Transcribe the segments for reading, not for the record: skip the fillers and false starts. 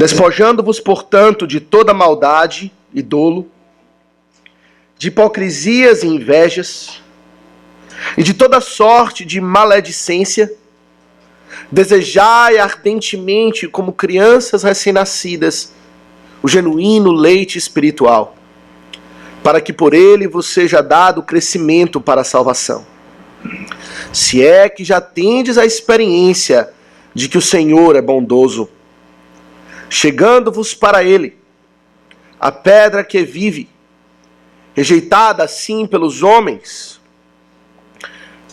Despojando-vos, portanto, de toda maldade e dolo, de hipocrisias e invejas, e de toda sorte de maledicência, desejai ardentemente, como crianças recém-nascidas, o genuíno leite espiritual, para que por ele vos seja dado crescimento para a salvação. Se é que já tendes a experiência de que o Senhor é bondoso, chegando-vos para ele, a pedra que vive, rejeitada assim pelos homens,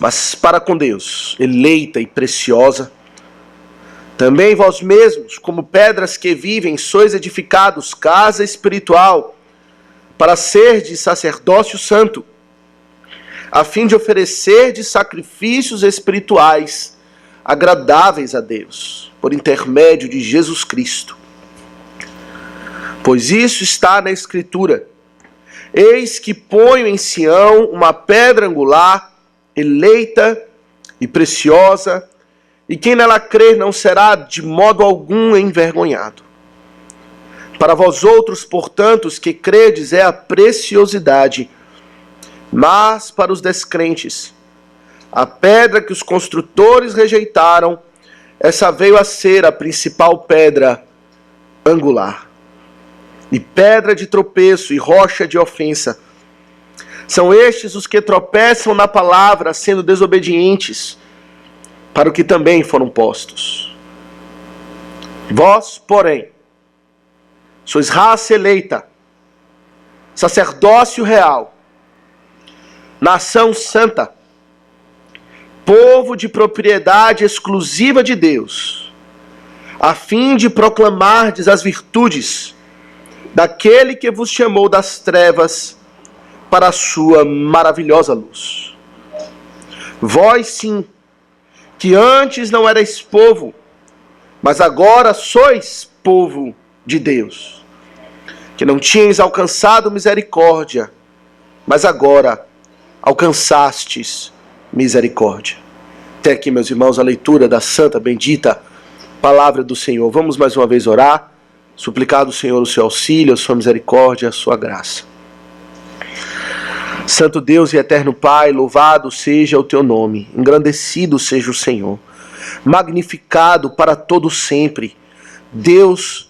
mas para com Deus, eleita e preciosa. Também vós mesmos, como pedras que vivem, sois edificados casa espiritual, para serdes sacerdócio santo, a fim de oferecerdes sacrifícios espirituais agradáveis a Deus, por intermédio de Jesus Cristo. Pois isso está na Escritura: eis que ponho em Sião uma pedra angular, eleita e preciosa, e quem nela crer não será de modo algum envergonhado. Para vós outros, portanto, os que credes, é a preciosidade, mas para os descrentes, a pedra que os construtores rejeitaram, essa veio a ser a principal pedra angular, e pedra de tropeço e rocha de ofensa. São estes os que tropeçam na palavra, sendo desobedientes, para o que também foram postos. Vós, porém, sois raça eleita, sacerdócio real, nação santa, povo de propriedade exclusiva de Deus, a fim de proclamardes as virtudes daquele que vos chamou das trevas para a sua maravilhosa luz. Vós sim, que antes não erais povo, mas agora sois povo de Deus, que não tinhais alcançado misericórdia, mas agora alcançastes misericórdia. Até aqui, meus irmãos, a leitura da santa, bendita palavra do Senhor. Vamos mais uma vez orar, suplicar do Senhor o seu auxílio, a sua misericórdia, a sua graça. Santo Deus e eterno Pai, louvado seja o teu nome, engrandecido seja o Senhor, magnificado para todo sempre, Deus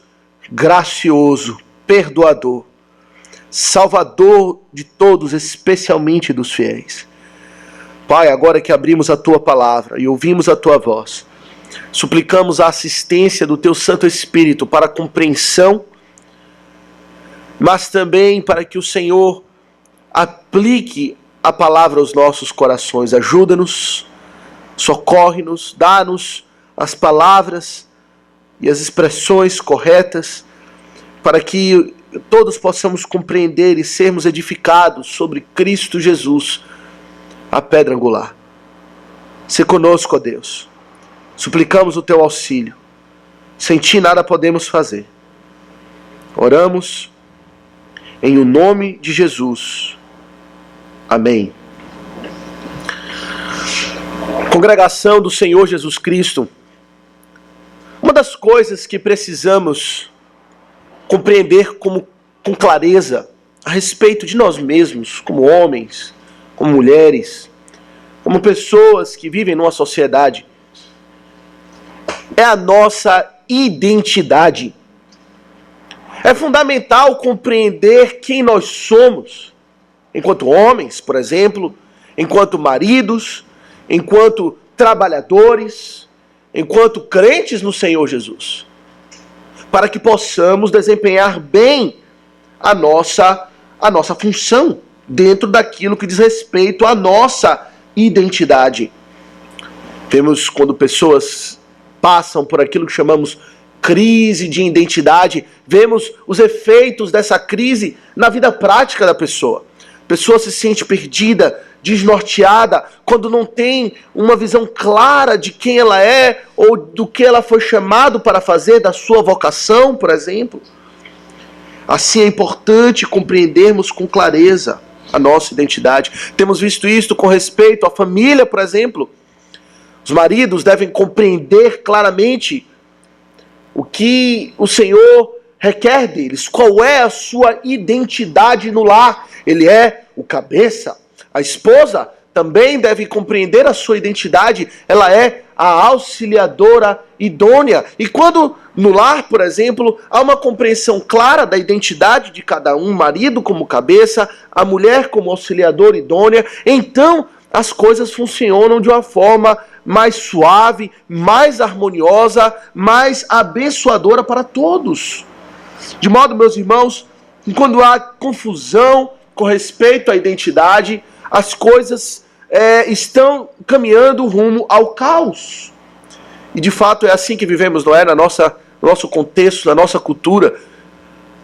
gracioso, perdoador, salvador de todos, especialmente dos fiéis. Pai, agora que abrimos a tua palavra e ouvimos a tua voz, suplicamos a assistência do teu Santo Espírito para a compreensão, mas também para que o Senhor aplique a palavra aos nossos corações. Ajuda-nos, socorre-nos, dá-nos as palavras e as expressões corretas, para que todos possamos compreender e sermos edificados sobre Cristo Jesus, a pedra angular. Se conosco, ó Deus. Suplicamos o teu auxílio. Sem ti nada podemos fazer. Oramos em o nome de Jesus. Amém. Congregação do Senhor Jesus Cristo, uma das coisas que precisamos compreender com clareza a respeito de nós mesmos, como homens, como mulheres, como pessoas que vivem numa sociedade, é a nossa identidade. É fundamental compreender quem nós somos, enquanto homens, por exemplo, enquanto maridos, enquanto trabalhadores, enquanto crentes no Senhor Jesus, para que possamos desempenhar bem a nossa função dentro daquilo que diz respeito à nossa identidade. Vemos quando pessoas passam por aquilo que chamamos crise de identidade, vemos os efeitos dessa crise na vida prática da pessoa. A pessoa se sente perdida, desnorteada, quando não tem uma visão clara de quem ela é ou do que ela foi chamado para fazer, da sua vocação, por exemplo. Assim é importante compreendermos com clareza a nossa identidade. Temos visto isso com respeito à família, por exemplo. Os maridos devem compreender claramente o que o Senhor requer deles, qual é a sua identidade no lar. Ele é o cabeça. A esposa também deve compreender a sua identidade, ela é a auxiliadora idônea. E quando no lar, por exemplo, há uma compreensão clara da identidade de cada um, marido como cabeça, a mulher como auxiliadora idônea, então as coisas funcionam de uma forma mais suave, mais harmoniosa, mais abençoadora para todos. De modo, meus irmãos, quando há confusão com respeito à identidade, as coisas estão caminhando rumo ao caos. E de fato é assim que vivemos, não é? No nosso contexto, na nossa cultura.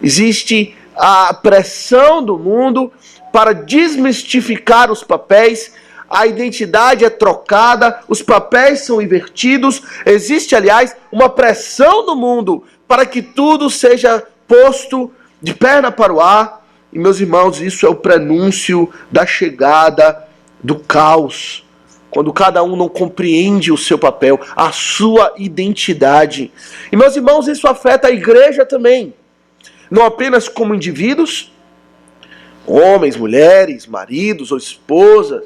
Existe a pressão do mundo para desmistificar os papéis, a identidade é trocada, os papéis são invertidos. Existe, aliás, uma pressão do mundo para que tudo seja posto de perna para o ar. E, meus irmãos, isso é o prenúncio da chegada do caos. Quando cada um não compreende o seu papel, a sua identidade. E, meus irmãos, isso afeta a igreja também. Não apenas como indivíduos, homens, mulheres, maridos ou esposas,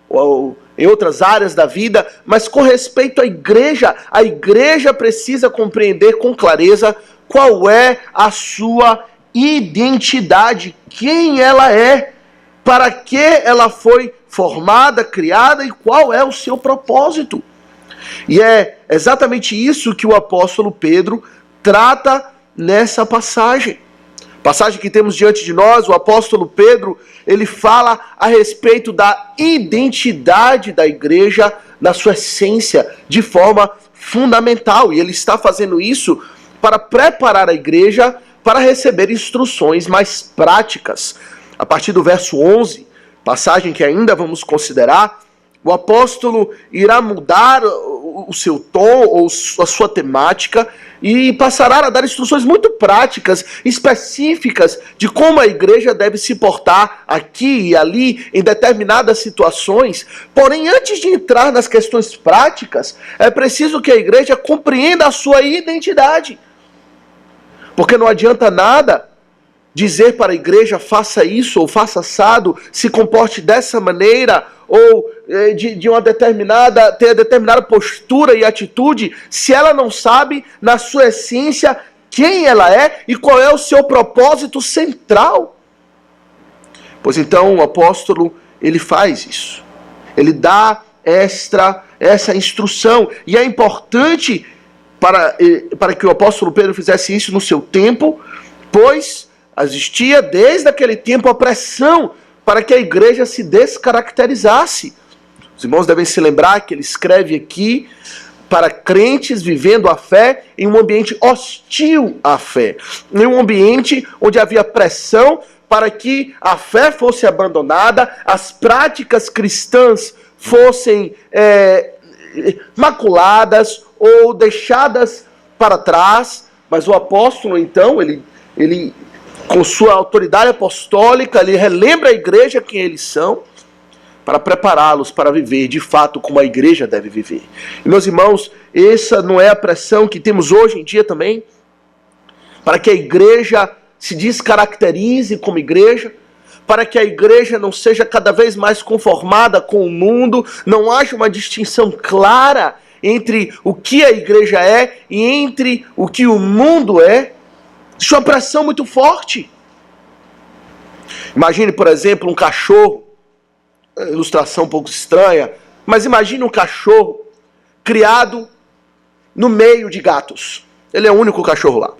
ou em outras áreas da vida, mas com respeito à igreja. A igreja precisa compreender com clareza qual é a sua identidade, quem ela é, para que ela foi formada, criada e qual é o seu propósito. E é exatamente isso que o apóstolo Pedro trata nessa passagem. Passagem que temos diante de nós, o apóstolo Pedro, ele fala a respeito da identidade da igreja na sua essência, de forma fundamental. E ele está fazendo isso para preparar a igreja para receber instruções mais práticas. A partir do verso 11, passagem que ainda vamos considerar, o apóstolo irá mudar o seu tom ou a sua temática e passará a dar instruções muito práticas, específicas de como a igreja deve se portar aqui e ali em determinadas situações. Porém, antes de entrar nas questões práticas, é preciso que a igreja compreenda a sua identidade. Porque não adianta nada dizer para a igreja faça isso ou faça assado, se comporte dessa maneira ou tenha determinada postura e atitude, se ela não sabe na sua essência quem ela é e qual é o seu propósito central. Pois então o apóstolo, ele faz isso. Ele dá essa instrução. E é importante para que o apóstolo Pedro fizesse isso no seu tempo, pois existia desde aquele tempo a pressão para que a igreja se descaracterizasse. Os irmãos devem se lembrar que ele escreve aqui para crentes vivendo a fé em um ambiente hostil à fé, em um ambiente onde havia pressão para que a fé fosse abandonada, as práticas cristãs fossem maculadas ou deixadas para trás. Mas o apóstolo, então, ele com sua autoridade apostólica, ele relembra a igreja quem eles são, para prepará-los para viver de fato como a igreja deve viver. E, meus irmãos, essa não é a pressão que temos hoje em dia também? Para que a igreja se descaracterize como igreja, para que a igreja não seja cada vez mais conformada com o mundo, não haja uma distinção clara entre o que a igreja é e entre o que o mundo é. Isso é uma pressão muito forte. Imagine, por exemplo, um cachorro, ilustração um pouco estranha, mas imagine um cachorro criado no meio de gatos. Ele é o único cachorro lá.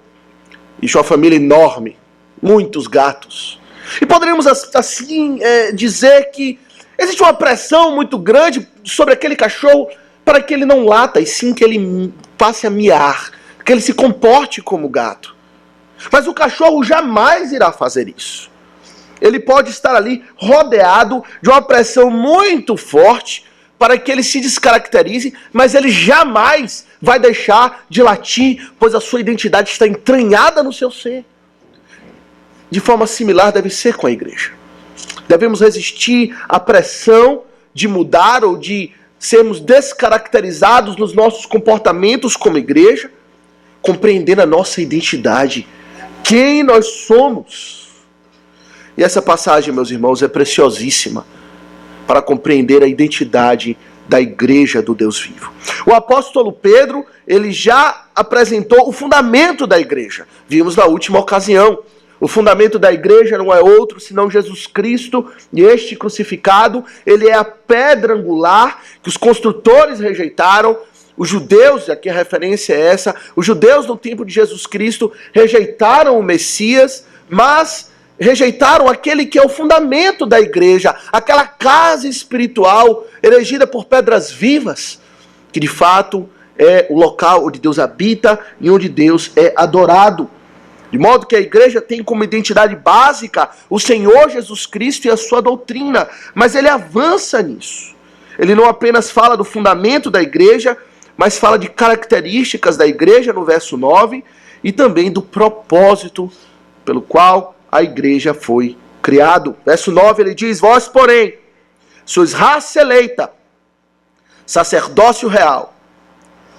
E sua família enorme, muitos gatos. E poderíamos assim dizer que existe uma pressão muito grande sobre aquele cachorro para que ele não lata, e sim que ele passe a miar, que ele se comporte como gato. Mas o cachorro jamais irá fazer isso. Ele pode estar ali rodeado de uma pressão muito forte para que ele se descaracterize, mas ele jamais vai deixar de latir, pois a sua identidade está entranhada no seu ser. De forma similar deve ser com a igreja. Devemos resistir à pressão de mudar ou de sermos descaracterizados nos nossos comportamentos como igreja, compreendendo a nossa identidade, quem nós somos. E essa passagem, meus irmãos, é preciosíssima para compreender a identidade da igreja do Deus vivo. O apóstolo Pedro, ele já apresentou o fundamento da igreja. Vimos na última ocasião. O fundamento da igreja não é outro senão Jesus Cristo, e este crucificado, ele é a pedra angular que os construtores rejeitaram. Os judeus, aqui a referência é essa, os judeus no tempo de Jesus Cristo rejeitaram o Messias, mas rejeitaram aquele que é o fundamento da igreja, aquela casa espiritual erigida por pedras vivas, que de fato é o local onde Deus habita e onde Deus é adorado. De modo que a igreja tem como identidade básica o Senhor Jesus Cristo e a sua doutrina, mas ele avança nisso. Ele não apenas fala do fundamento da igreja, mas fala de características da igreja no verso 9 e também do propósito pelo qual a igreja foi criado. Verso 9 ele diz: vós, porém, sois raça eleita, sacerdócio real,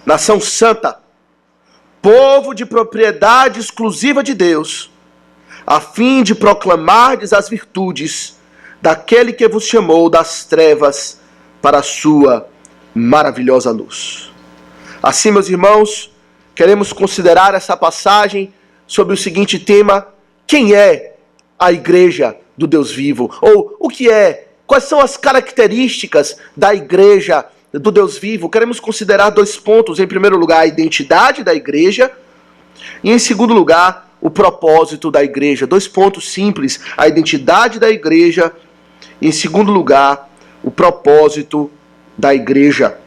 nação santa, povo de propriedade exclusiva de Deus, a fim de proclamardes as virtudes daquele que vos chamou das trevas para a sua maravilhosa luz. Assim, meus irmãos, queremos considerar essa passagem sobre o seguinte tema: quem é a igreja do Deus vivo? Ou o que é? Quais são as características da igreja do Deus vivo? Queremos considerar dois pontos. Em primeiro lugar, a identidade da igreja. E em segundo lugar, o propósito da igreja. Dois pontos simples. A identidade da igreja. E em segundo lugar, o propósito da igreja.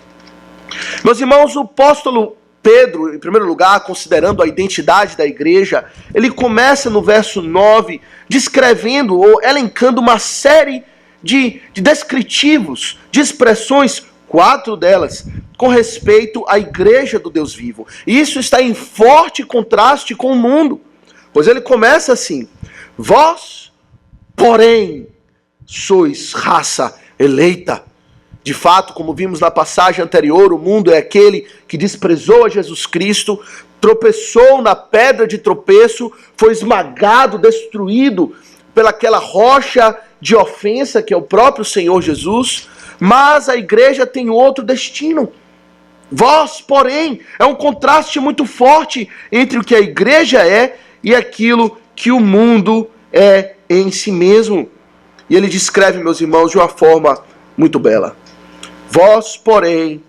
Meus irmãos, o apóstolo Pedro, em primeiro lugar, considerando a identidade da igreja, ele começa no verso 9, descrevendo ou elencando uma série de descritivos, de expressões, 4 delas, com respeito à igreja do Deus vivo. E isso está em forte contraste com o mundo, pois ele começa assim: vós, porém, sois raça eleita. De fato, como vimos na passagem anterior, o mundo é aquele que desprezou a Jesus Cristo, tropeçou na pedra de tropeço, foi esmagado, destruído pelaquela rocha de ofensa que é o próprio Senhor Jesus. Mas a igreja tem outro destino. Vós, porém, é um contraste muito forte entre o que a igreja é e aquilo que o mundo é em si mesmo. E ele descreve, meus irmãos, de uma forma muito bela. Vós, porém,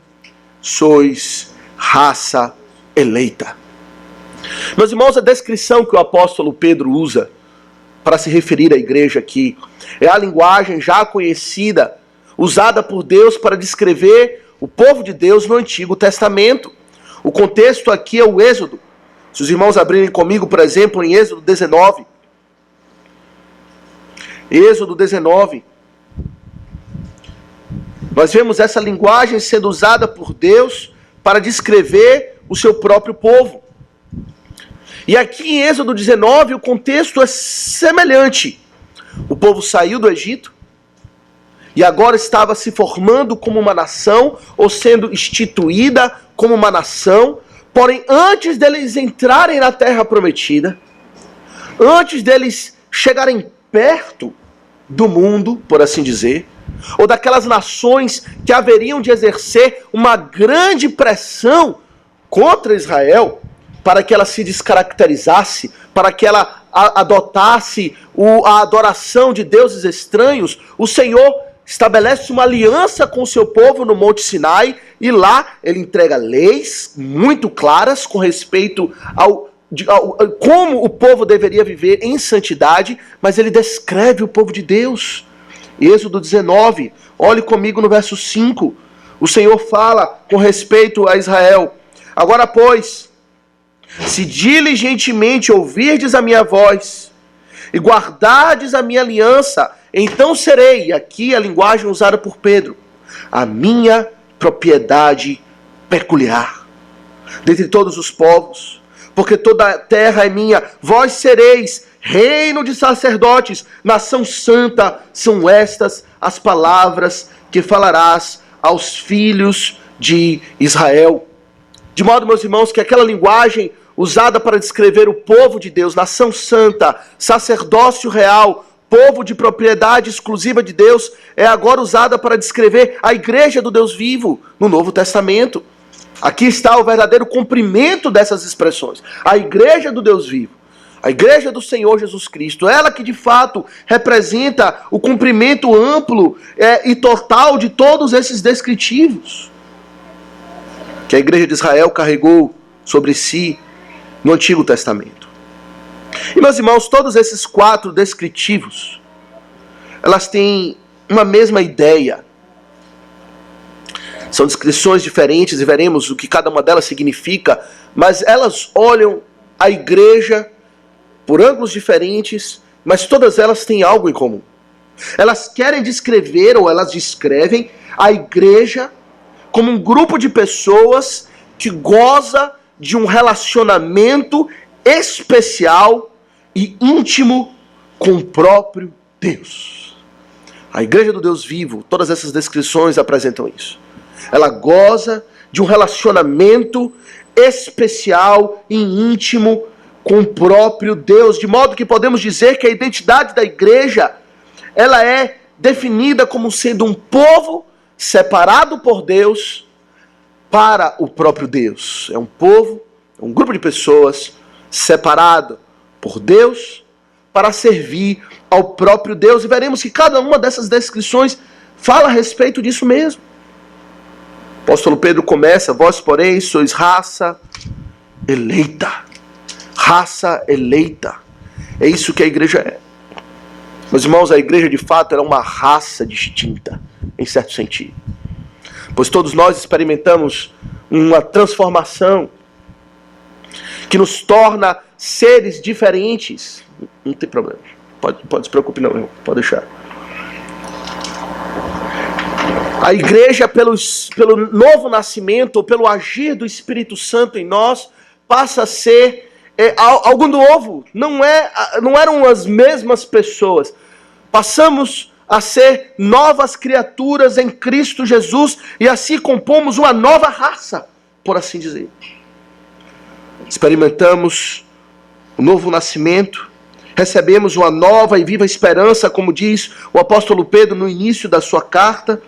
sois raça eleita. Meus irmãos, a descrição que o apóstolo Pedro usa para se referir à igreja aqui é a linguagem já conhecida, usada por Deus para descrever o povo de Deus no Antigo Testamento. O contexto aqui é o Êxodo. Se os irmãos abrirem comigo, por exemplo, em Êxodo 19. Êxodo 19. Nós vemos essa linguagem sendo usada por Deus para descrever o seu próprio povo. E aqui em Êxodo 19 o contexto é semelhante. O povo saiu do Egito e agora estava se formando como uma nação, ou sendo instituída como uma nação. Porém, antes deles entrarem na terra prometida, antes deles chegarem perto do mundo, por assim dizer, ou daquelas nações que haveriam de exercer uma grande pressão contra Israel, para que ela se descaracterizasse, para que ela adotasse a adoração de deuses estranhos, o Senhor estabelece uma aliança com o seu povo no Monte Sinai, e lá ele entrega leis muito claras com respeito ao como o povo deveria viver em santidade, mas ele descreve o povo de Deus. Êxodo 19, olhe comigo no verso 5. O Senhor fala com respeito a Israel: agora, pois, se diligentemente ouvirdes a minha voz e guardardes a minha aliança, então serei, aqui a linguagem usada por Pedro, a minha propriedade peculiar dentre todos os povos, porque toda a terra é minha. Vós sereis reino de sacerdotes, nação santa. São estas as palavras que falarás aos filhos de Israel. De modo, meus irmãos, que aquela linguagem usada para descrever o povo de Deus, nação santa, sacerdócio real, povo de propriedade exclusiva de Deus, é agora usada para descrever a igreja do Deus vivo no Novo Testamento. Aqui está o verdadeiro cumprimento dessas expressões. A igreja do Deus vivo, a igreja do Senhor Jesus Cristo, ela que de fato representa o cumprimento amplo e total de todos esses descritivos que a igreja de Israel carregou sobre si no Antigo Testamento. E meus irmãos, todos esses 4 descritivos, elas têm uma mesma ideia. São descrições diferentes e veremos o que cada uma delas significa, mas elas olham a igreja por ângulos diferentes, mas todas elas têm algo em comum. Elas querem descrever, ou elas descrevem, a igreja como um grupo de pessoas que goza de um relacionamento especial e íntimo com o próprio Deus. A igreja do Deus vivo, todas essas descrições apresentam isso. Ela goza de um relacionamento especial e íntimo com o próprio Deus, de modo que podemos dizer que a identidade da igreja, ela é definida como sendo um povo separado por Deus para o próprio Deus. É um povo, é um grupo de pessoas separado por Deus para servir ao próprio Deus. E veremos que cada uma dessas descrições fala a respeito disso mesmo. O apóstolo Pedro começa: vós, porém, sois raça eleita. Raça eleita. É isso que a igreja é. Meus irmãos, a igreja de fato era uma raça distinta, em certo sentido. Pois todos nós experimentamos uma transformação que nos torna seres diferentes. Não tem problema. Pode se preocupar não, irmão. Pode deixar. A igreja, pelo novo nascimento, ou pelo agir do Espírito Santo em nós, passa a ser algo novo. Não eram as mesmas pessoas. Passamos a ser novas criaturas em Cristo Jesus e assim compomos uma nova raça, por assim dizer. Experimentamos o novo nascimento, recebemos uma nova e viva esperança, como diz o apóstolo Pedro no início da sua carta.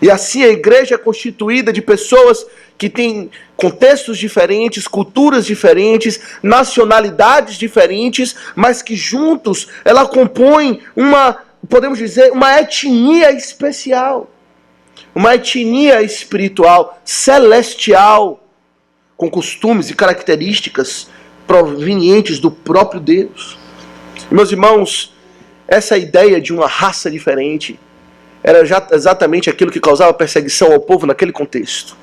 E assim a igreja é constituída de pessoas que têm contextos diferentes, culturas diferentes, nacionalidades diferentes, mas que juntos ela compõe podemos dizer, uma etnia especial, uma etnia espiritual, celestial, com costumes e características provenientes do próprio Deus. Meus irmãos, essa ideia de uma raça diferente era exatamente aquilo que causava perseguição ao povo naquele contexto.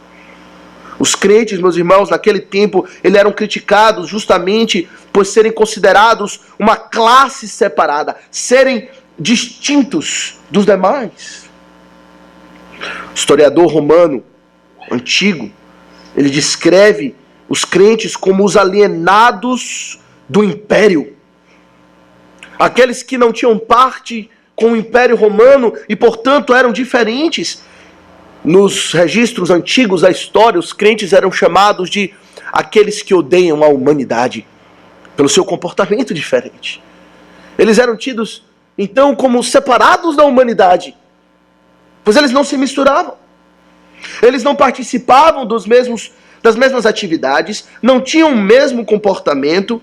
Os crentes, meus irmãos, naquele tempo, eles eram criticados justamente por serem considerados uma classe separada, serem distintos dos demais. O historiador romano antigo, ele descreve os crentes como os alienados do império. Aqueles que não tinham parte com o Império Romano e, portanto, eram diferentes. Nos registros antigos da história, os crentes eram chamados de aqueles que odeiam a humanidade pelo seu comportamento diferente. Eles eram tidos, então, como separados da humanidade, pois eles não se misturavam. Eles não participavam das mesmas atividades, não tinham o mesmo comportamento.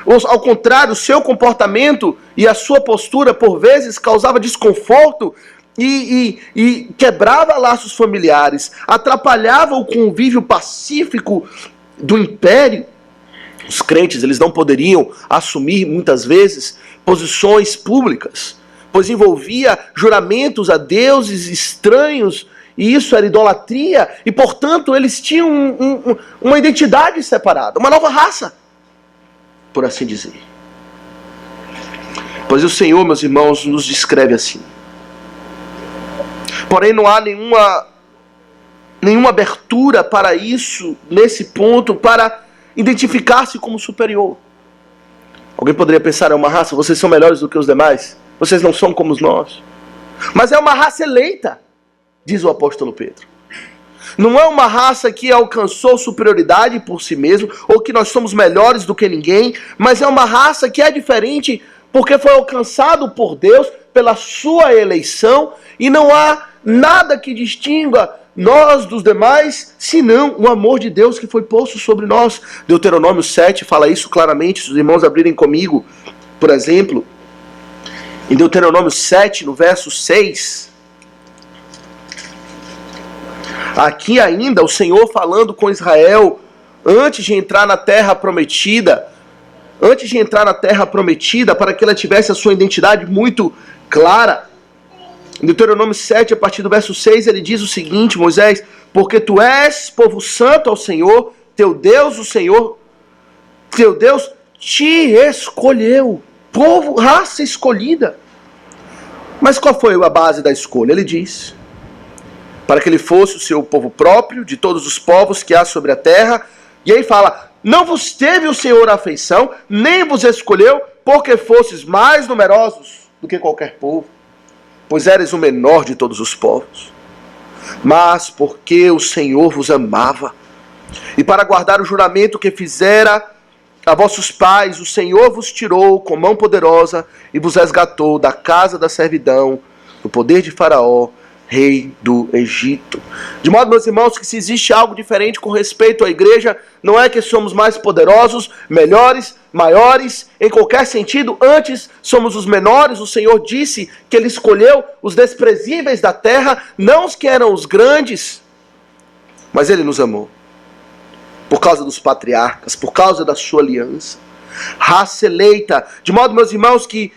Ao contrário, o seu comportamento e a sua postura, por vezes, causava desconforto e quebrava laços familiares, atrapalhava o convívio pacífico do império. Os crentes, eles não poderiam assumir, muitas vezes, posições públicas, pois envolvia juramentos a deuses estranhos, e isso era idolatria, e, portanto, eles tinham uma identidade separada, uma nova raça, por assim dizer. Pois o Senhor, meus irmãos, nos descreve assim. Porém, não há nenhuma abertura para isso, nesse ponto, para identificar-se como superior. Alguém poderia pensar: é uma raça, vocês são melhores do que os demais, vocês não são como nós. Mas é uma raça eleita, diz o apóstolo Pedro. Não é uma raça que alcançou superioridade por si mesmo, ou que nós somos melhores do que ninguém, mas é uma raça que é diferente porque foi alcançado por Deus pela sua eleição, e não há nada que distinga nós dos demais, senão o amor de Deus que foi posto sobre nós. Deuteronômio 7 fala isso claramente, se os irmãos abrirem comigo, por exemplo, em Deuteronômio 7, no verso 6, aqui ainda o Senhor falando com Israel, antes de entrar na terra prometida, para que ela tivesse a sua identidade muito clara. Em Deuteronômio 7, a partir do verso 6, ele diz o seguinte: Moisés, porque tu és povo santo ao Senhor, teu Deus, o Senhor, teu Deus te escolheu. Povo, raça escolhida. Mas qual foi a base da escolha? Ele diz: para que ele fosse o seu povo próprio, de todos os povos que há sobre a terra. E aí fala: não vos teve o Senhor afeição, nem vos escolheu, porque fostes mais numerosos do que qualquer povo, pois eres o menor de todos os povos. Mas porque o Senhor vos amava, e para guardar o juramento que fizera a vossos pais, o Senhor vos tirou com mão poderosa e vos resgatou da casa da servidão, do poder de Faraó, rei do Egito. De modo, meus irmãos, que se existe algo diferente com respeito à igreja, não é que somos mais poderosos, melhores, maiores, em qualquer sentido. Antes somos os menores. O Senhor disse que Ele escolheu os desprezíveis da terra, não os que eram os grandes, mas Ele nos amou por causa dos patriarcas, por causa da sua aliança. Raça eleita. De modo, meus irmãos, que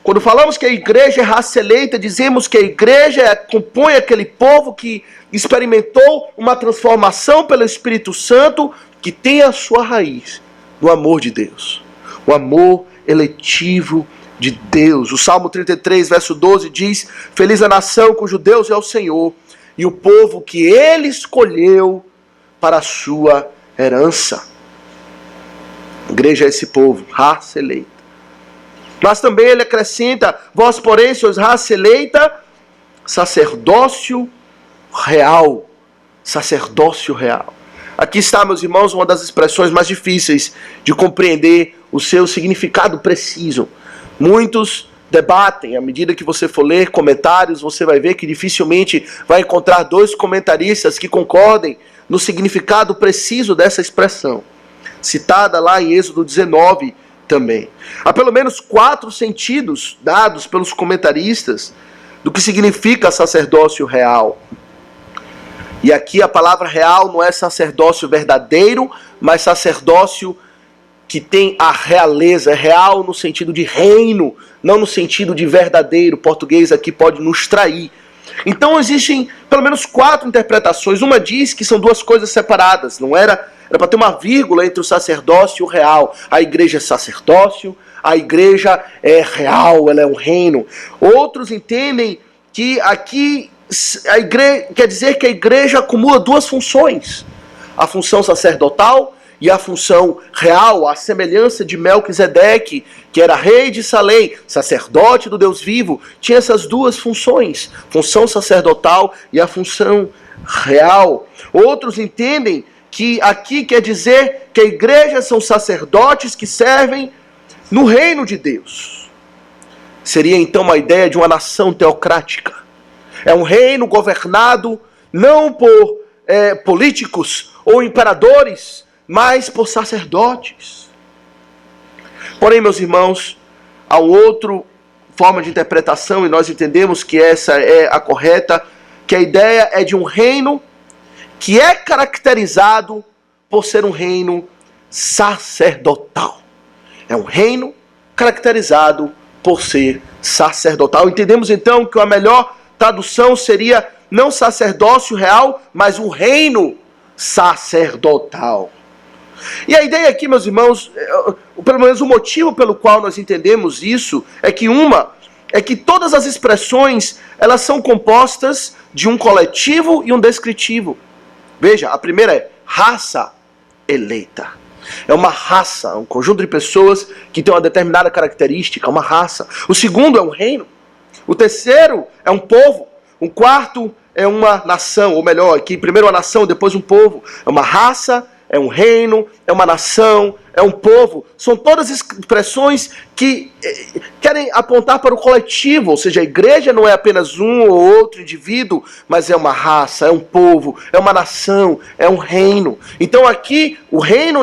quando falamos que a igreja é raça eleita, dizemos que a igreja compõe aquele povo que experimentou uma transformação pelo Espírito Santo, que tem a sua raiz no amor de Deus, o amor eletivo de Deus. O Salmo 33, verso 12 diz: feliz a nação cujo Deus é o Senhor, e o povo que Ele escolheu para a sua herança. A igreja é esse povo, raça eleita. Mas também ele acrescenta: vós, porém, sois raça eleita, sacerdócio real. Sacerdócio real. Aqui está, meus irmãos, uma das expressões mais difíceis de compreender o seu significado preciso. Muitos debatem. À medida que você for ler comentários, você vai ver que dificilmente vai encontrar dois comentaristas que concordem no significado preciso dessa expressão, citada lá em Êxodo 19 também. Há pelo menos 4 sentidos dados pelos comentaristas do que significa sacerdócio real. E aqui a palavra real não é sacerdócio verdadeiro, mas sacerdócio que tem a realeza. É real no sentido de reino, não no sentido de verdadeiro. O português aqui pode nos trair. Então existem pelo menos 4 interpretações. Uma diz que são 2 coisas separadas. Não era para ter uma vírgula entre o sacerdócio e o real. A igreja é sacerdócio, a igreja é real, ela é um reino. Outros entendem que aqui a igreja quer dizer que a igreja acumula 2 funções: a função sacerdotal e a função real, a semelhança de Melquisedeque, que era rei de Salém, sacerdote do Deus vivo. Tinha essas 2 funções, função sacerdotal e a função real. Outros entendem que aqui quer dizer que a igreja são sacerdotes que servem no reino de Deus. Seria então uma ideia de uma nação teocrática. É um reino governado não por políticos ou imperadores, mas por sacerdotes. Porém, meus irmãos, há outra forma de interpretação, e nós entendemos que essa é a correta, que a ideia é de um reino que é caracterizado por ser um reino sacerdotal. É um reino caracterizado por ser sacerdotal. Entendemos então que a melhor tradução seria não sacerdócio real, mas um reino sacerdotal. E a ideia aqui, meus irmãos, pelo menos o motivo pelo qual nós entendemos isso, é que todas as expressões, elas são compostas de um coletivo e um descritivo. Veja, a primeira é raça eleita. É uma raça, um conjunto de pessoas que tem uma determinada característica, uma raça. O segundo é um reino. O terceiro é um povo. O quarto é uma nação, ou melhor, aqui primeiro uma nação, depois um povo. É uma raça, é um reino, é uma nação, é um povo. São todas expressões que querem apontar para o coletivo, ou seja, a igreja não é apenas um ou outro indivíduo, mas é uma raça, é um povo, é uma nação, é um reino. Então aqui, o reino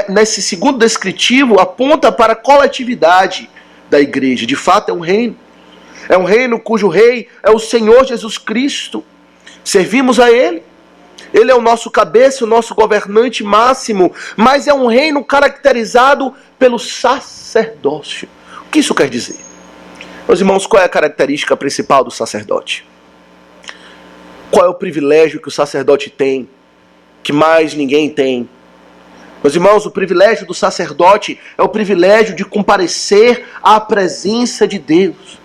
nesse segundo descritivo aponta para a coletividade da igreja. De fato, é um reino. É um reino cujo rei é o Senhor Jesus Cristo. Servimos a Ele. Ele é o nosso cabeça, o nosso governante máximo, mas é um reino caracterizado pelo sacerdócio. O que isso quer dizer? Meus irmãos, qual é a característica principal do sacerdote? Qual é o privilégio que o sacerdote tem, que mais ninguém tem? Meus irmãos, o privilégio do sacerdote é o privilégio de comparecer à presença de Deus.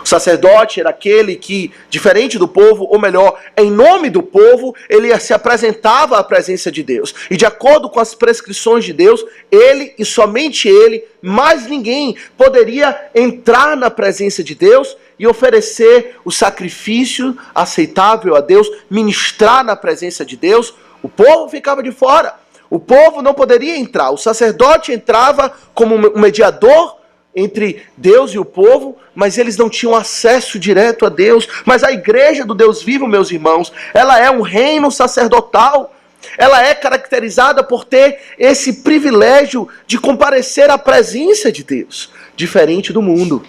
O sacerdote era aquele que, diferente do povo, ou melhor, em nome do povo, ele se apresentava à presença de Deus. E de acordo com as prescrições de Deus, ele e somente ele, mais ninguém, poderia entrar na presença de Deus e oferecer o sacrifício aceitável a Deus, ministrar na presença de Deus. O povo ficava de fora. O povo não poderia entrar. O sacerdote entrava como um mediador entre Deus e o povo, mas eles não tinham acesso direto a Deus. Mas a igreja do Deus vivo, meus irmãos, ela é um reino sacerdotal. Ela é caracterizada por ter esse privilégio de comparecer à presença de Deus, diferente do mundo.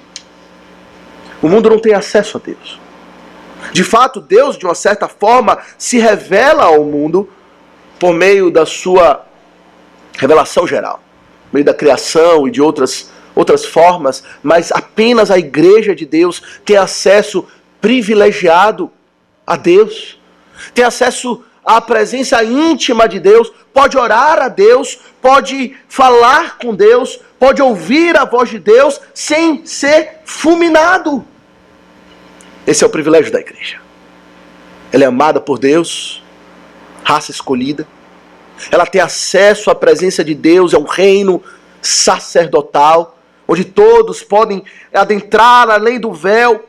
O mundo não tem acesso a Deus. De fato, Deus, de uma certa forma, se revela ao mundo por meio da sua revelação geral, por meio da criação e de outras formas, mas apenas a igreja de Deus tem acesso privilegiado a Deus, tem acesso à presença íntima de Deus, pode orar a Deus, pode falar com Deus, pode ouvir a voz de Deus sem ser fulminado. Esse é o privilégio da igreja. Ela é amada por Deus, raça escolhida, ela tem acesso à presença de Deus, é um reino sacerdotal, onde todos podem adentrar além do véu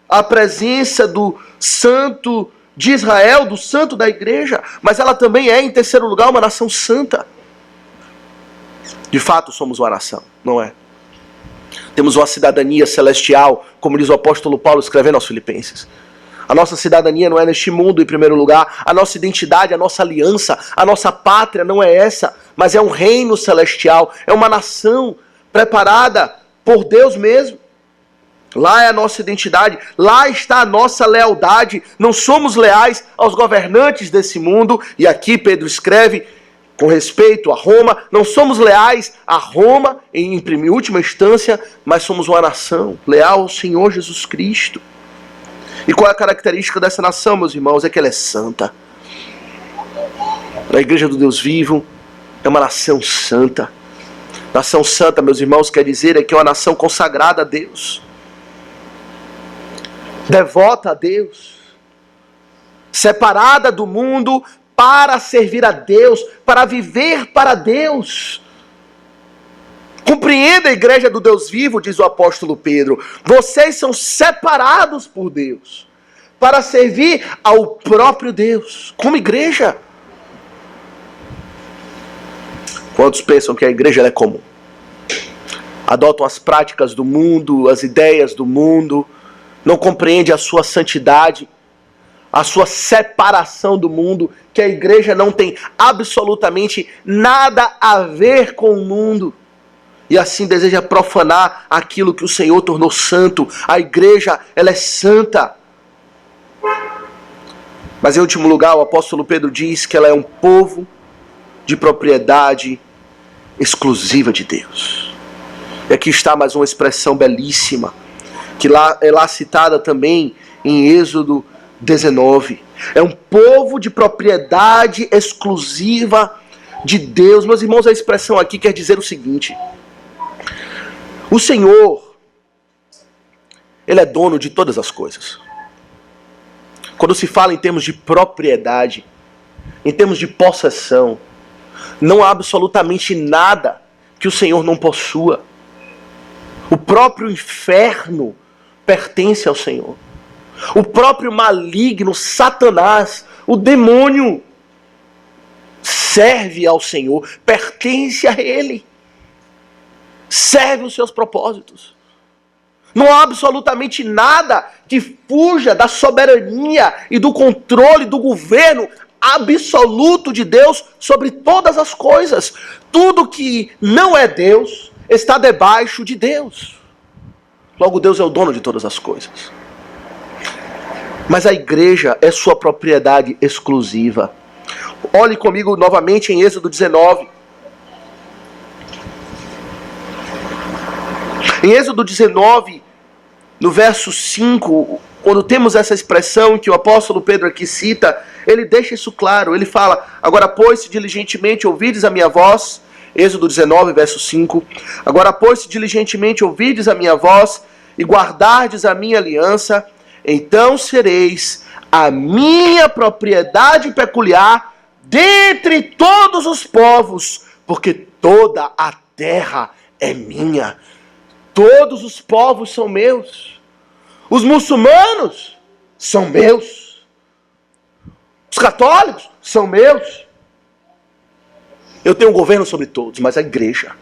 a presença do santo de Israel, do santo da igreja, mas ela também é, em terceiro lugar, uma nação santa. De fato, somos uma nação, não é? Temos uma cidadania celestial, como diz o apóstolo Paulo escrevendo aos Filipenses. A nossa cidadania não é neste mundo, em primeiro lugar. A nossa identidade, a nossa aliança, a nossa pátria não é essa, mas é um reino celestial, é uma nação preparada por Deus mesmo. Lá é a nossa identidade, lá está a nossa lealdade. Não somos leais aos governantes desse mundo, e aqui Pedro escreve com respeito a Roma, não somos leais a Roma em última instância, mas somos uma nação leal ao Senhor Jesus Cristo. E qual é a característica dessa nação, meus irmãos? É que ela é santa. A igreja do Deus vivo é uma nação santa. Nação santa, meus irmãos, quer dizer que é uma nação consagrada a Deus, devota a Deus, separada do mundo para servir a Deus, para viver para Deus. Compreenda a igreja do Deus vivo, diz o apóstolo Pedro. Vocês são separados por Deus para servir ao próprio Deus, como igreja. Quantos pensam que a igreja é comum? Adotam as práticas do mundo, as ideias do mundo, não compreende a sua santidade, a sua separação do mundo, que a igreja não tem absolutamente nada a ver com o mundo. E assim deseja profanar aquilo que o Senhor tornou santo. A igreja, ela é santa. Mas em último lugar, o apóstolo Pedro diz que ela é um povo de propriedade exclusiva de Deus. E aqui está mais uma expressão belíssima, que é lá citada também em Êxodo 19. É um povo de propriedade exclusiva de Deus. Meus irmãos, a expressão aqui quer dizer o seguinte: o Senhor, Ele é dono de todas as coisas. Quando se fala em termos de propriedade, em termos de possessão, não há absolutamente nada que o Senhor não possua. O próprio inferno pertence ao Senhor. O próprio maligno, Satanás, o demônio, serve ao Senhor, pertence a Ele, serve os seus propósitos. Não há absolutamente nada que fuja da soberania e do controle do governo absoluto de Deus sobre todas as coisas. Tudo que não é Deus está debaixo de Deus. Logo, Deus é o dono de todas as coisas. Mas a igreja é sua propriedade exclusiva. Olhe comigo novamente em Êxodo 19. Em Êxodo 19, no verso 5, quando temos essa expressão que o apóstolo Pedro aqui cita, ele deixa isso claro. Ele fala: agora, pois, se diligentemente ouvides a minha voz, Êxodo 19, verso 5, agora, pois, se diligentemente ouvides a minha voz e guardardes a minha aliança, então sereis a minha propriedade peculiar dentre todos os povos, porque toda a terra é minha. Todos os povos são meus. Os muçulmanos são meus. Os católicos são meus. Eu tenho um governo sobre todos, mas a igreja,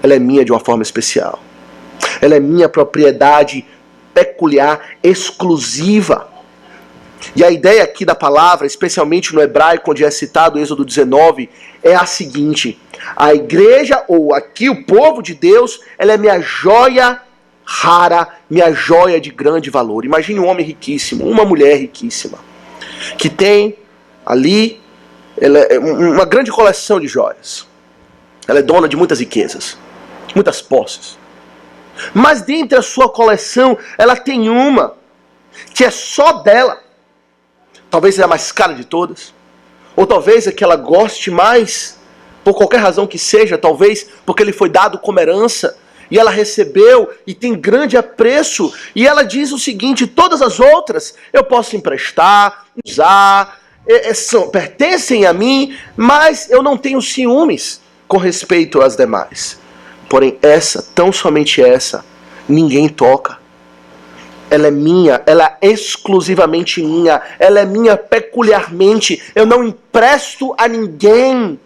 ela é minha de uma forma especial. Ela é minha propriedade peculiar, exclusiva. E a ideia aqui da palavra, especialmente no hebraico, onde é citado o Êxodo 19, é a seguinte: a igreja, ou aqui o povo de Deus, ela é minha joia rara, minha joia de grande valor. Imagine um homem riquíssimo, uma mulher riquíssima, que tem ali uma grande coleção de joias. Ela é dona de muitas riquezas, muitas posses. Mas dentre a sua coleção, ela tem uma que é só dela. Talvez seja a mais cara de todas. Ou talvez a que ela goste mais, por qualquer razão que seja. Talvez porque ele foi dado como herança e ela recebeu e tem grande apreço. E ela diz o seguinte: todas as outras eu posso emprestar, usar, pertencem a mim, mas eu não tenho ciúmes com respeito às demais. Porém essa, tão somente essa, ninguém toca. Ela é minha, ela é exclusivamente minha, ela é minha peculiarmente, eu não empresto a ninguém.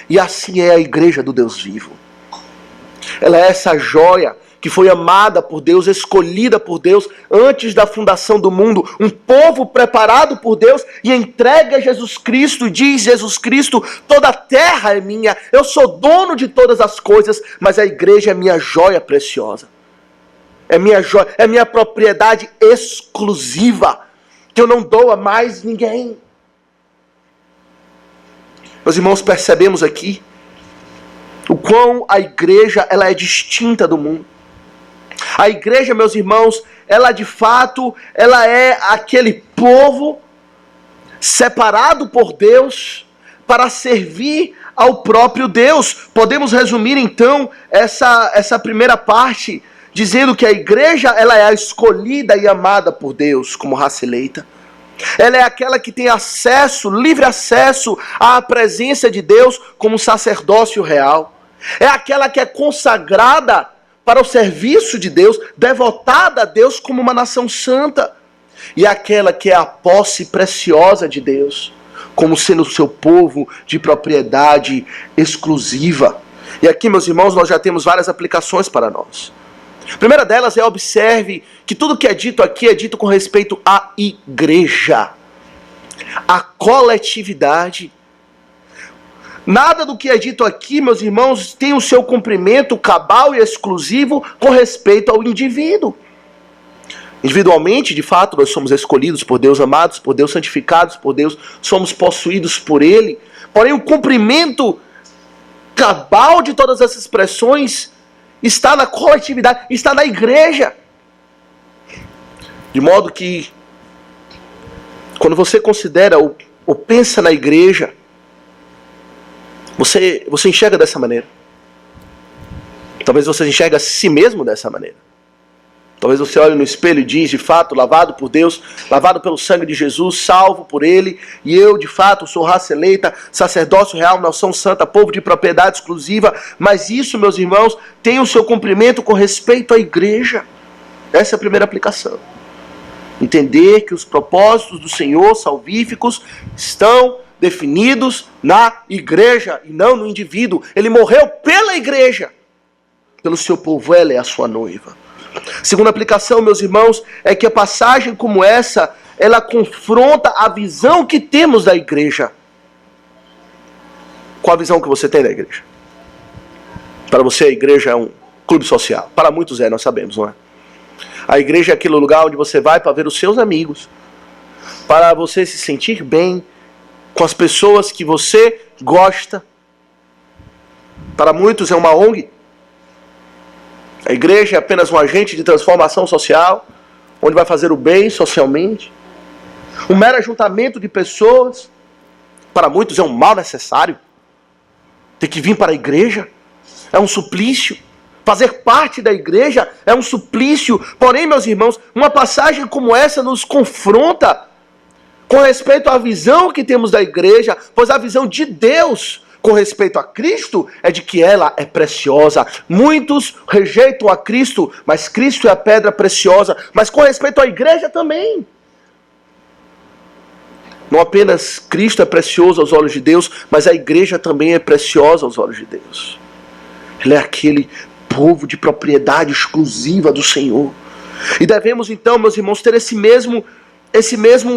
E assim é a igreja do Deus vivo. Ela é essa joia que foi amada por Deus, escolhida por Deus antes da fundação do mundo, um povo preparado por Deus e entregue a Jesus Cristo. E diz Jesus Cristo: toda a terra é minha, eu sou dono de todas as coisas, mas a igreja é minha joia preciosa. É minha joia, é minha propriedade exclusiva, que eu não dou a mais ninguém. Meus irmãos, percebemos aqui o quão a igreja ela é distinta do mundo. A igreja, meus irmãos, ela de fato, ela é aquele povo separado por Deus para servir ao próprio Deus. Podemos resumir então essa primeira parte dizendo que a igreja ela é a escolhida e amada por Deus como raça eleita. Ela é aquela que tem acesso, livre acesso à presença de Deus como sacerdócio real. É aquela que é consagrada para o serviço de Deus, devotada a Deus como uma nação santa. E é aquela que é a posse preciosa de Deus, como sendo o seu povo de propriedade exclusiva. E aqui, meus irmãos, nós já temos várias aplicações para nós. A primeira delas é: observe que tudo que é dito aqui é dito com respeito à igreja, à coletividade. Nada do que é dito aqui, meus irmãos, tem o seu cumprimento cabal e exclusivo com respeito ao indivíduo. Individualmente, de fato, nós somos escolhidos por Deus, amados por Deus, santificados por Deus, somos possuídos por Ele. Porém, o cumprimento cabal de todas essas expressões está na coletividade, está na igreja. De modo que, quando você considera ou pensa na igreja, você enxerga dessa maneira. Talvez você enxergue a si mesmo dessa maneira. Talvez você olhe no espelho e diz: de fato, lavado por Deus, lavado pelo sangue de Jesus, salvo por Ele, e eu, de fato, sou raça eleita, sacerdócio real, nação santa, povo de propriedade exclusiva. Mas isso, meus irmãos, tem o seu cumprimento com respeito à igreja. Essa é a primeira aplicação. Entender que os propósitos do Senhor salvíficos estão definidos na igreja e não no indivíduo. Ele morreu pela igreja, pelo seu povo, ela é a sua noiva. Segunda aplicação, meus irmãos, é que a passagem como essa, ela confronta a visão que temos da igreja. Qual a visão que você tem da igreja? Para você, a igreja é um clube social. Para muitos nós sabemos, não é? A igreja é aquele lugar onde você vai para ver os seus amigos, para você se sentir bem com as pessoas que você gosta. Para muitos é uma ONG. A igreja é apenas um agente de transformação social, onde vai fazer o bem socialmente. Um mero ajuntamento de pessoas. Para muitos é um mal necessário. Ter que vir para a igreja é um suplício. Fazer parte da igreja é um suplício. Porém, meus irmãos, uma passagem como essa nos confronta com respeito à visão que temos da igreja, pois a visão de Deus com respeito a Cristo é de que ela é preciosa. Muitos rejeitam a Cristo, mas Cristo é a pedra preciosa. Mas com respeito à igreja também. Não apenas Cristo é precioso aos olhos de Deus, mas a igreja também é preciosa aos olhos de Deus. Ele é aquele povo de propriedade exclusiva do Senhor. E devemos então, meus irmãos, ter esse mesmo